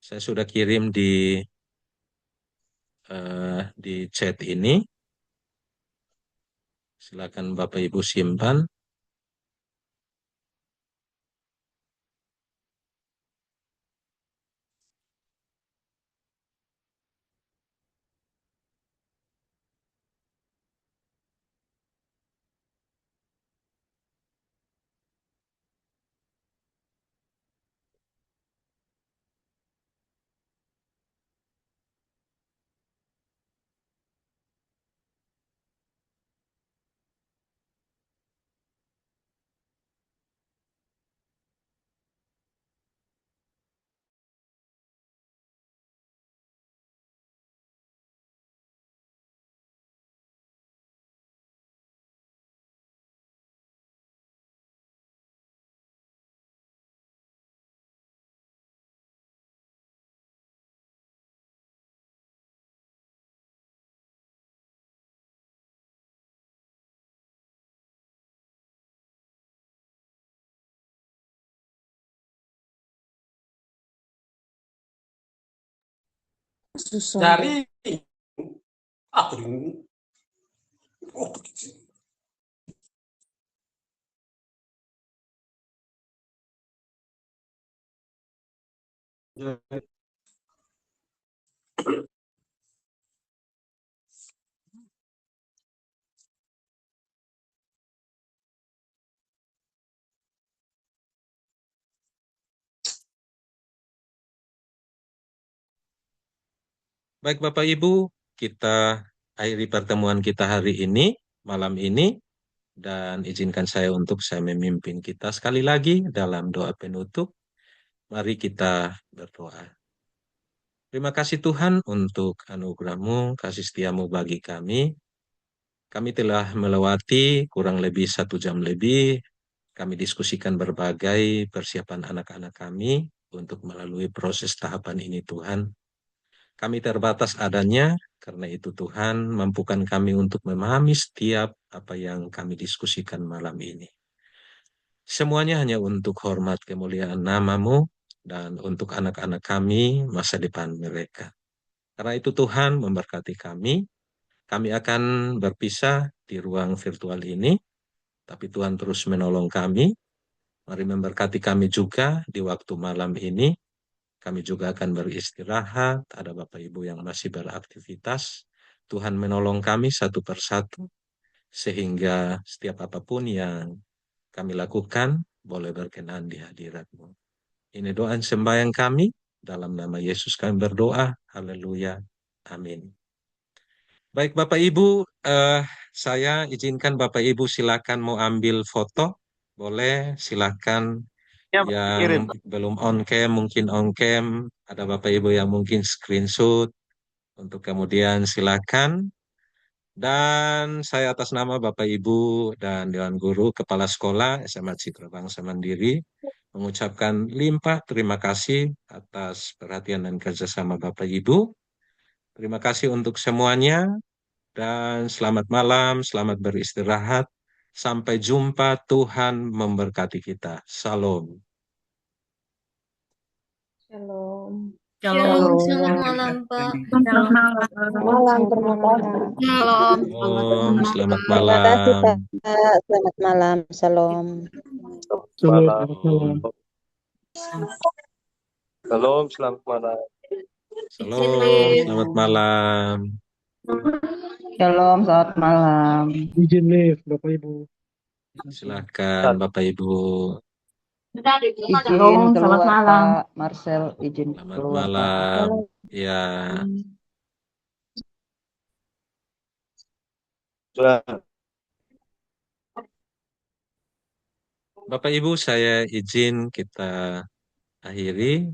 Saya sudah kirim di chat ini. Silakan Bapak Ibu simpan. Dari aku Baik Bapak Ibu, kita akhiri pertemuan kita hari ini, malam ini, dan izinkan saya untuk saya memimpin kita sekali lagi dalam doa penutup. Mari kita berdoa. Terima kasih Tuhan untuk anugerah-Mu, kasih setia-Mu bagi kami. Kami telah melewati kurang lebih 1 jam lebih. Kami diskusikan berbagai persiapan anak-anak kami untuk melalui proses tahapan ini Tuhan. Kami terbatas adanya, karena itu Tuhan mampukan kami untuk memahami setiap apa yang kami diskusikan malam ini. Semuanya hanya untuk hormat kemuliaan nama-Mu dan untuk anak-anak kami, masa depan mereka. Karena itu Tuhan memberkati kami. Kami akan berpisah di ruang virtual ini, tapi Tuhan terus menolong kami. Mari memberkati kami juga di waktu malam ini. Kami juga akan beristirahat, ada Bapak Ibu yang masih beraktivitas. Tuhan menolong kami satu persatu, sehingga setiap apapun yang kami lakukan boleh berkenan di hadirat-Mu. Ini doa sembahyang kami, dalam nama Yesus kami berdoa. Haleluya. Amin. Baik Bapak Ibu, saya izinkan Bapak Ibu silakan mau ambil foto. Boleh, silakan. Ya, Yang kirim. belum on cam, mungkin on cam. Ada Bapak Ibu yang mungkin screenshot. Untuk kemudian silakan. Dan saya atas nama Bapak Ibu dan Dewan Guru Kepala Sekolah SMA Citra Bangsa Mandiri mengucapkan limpah terima kasih atas perhatian dan kerjasama Bapak Ibu. Terima kasih untuk semuanya dan selamat malam, selamat beristirahat. Sampai jumpa, Tuhan memberkati kita. Salam. Shalom. Shalom, selamat malam, Pak. Selamat malam. Malam, terima kasih. Shalom. Om, selamat Terima kasih, malam. Pak. Selamat malam. Shalom. Salam. Shalom, selamat malam. Salam, selamat malam. Shalom, selamat malam. Izin live, Bapak Ibu. Silakan Bapak Ibu. Izin Shalom, keluar, selamat malam. Pak Marcel. Izin Selamat keluar, Pak. malam. Ya, Bapak Ibu, saya izin kita akhiri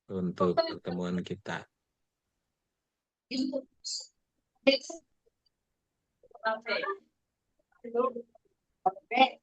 untuk pertemuan kita. Oke,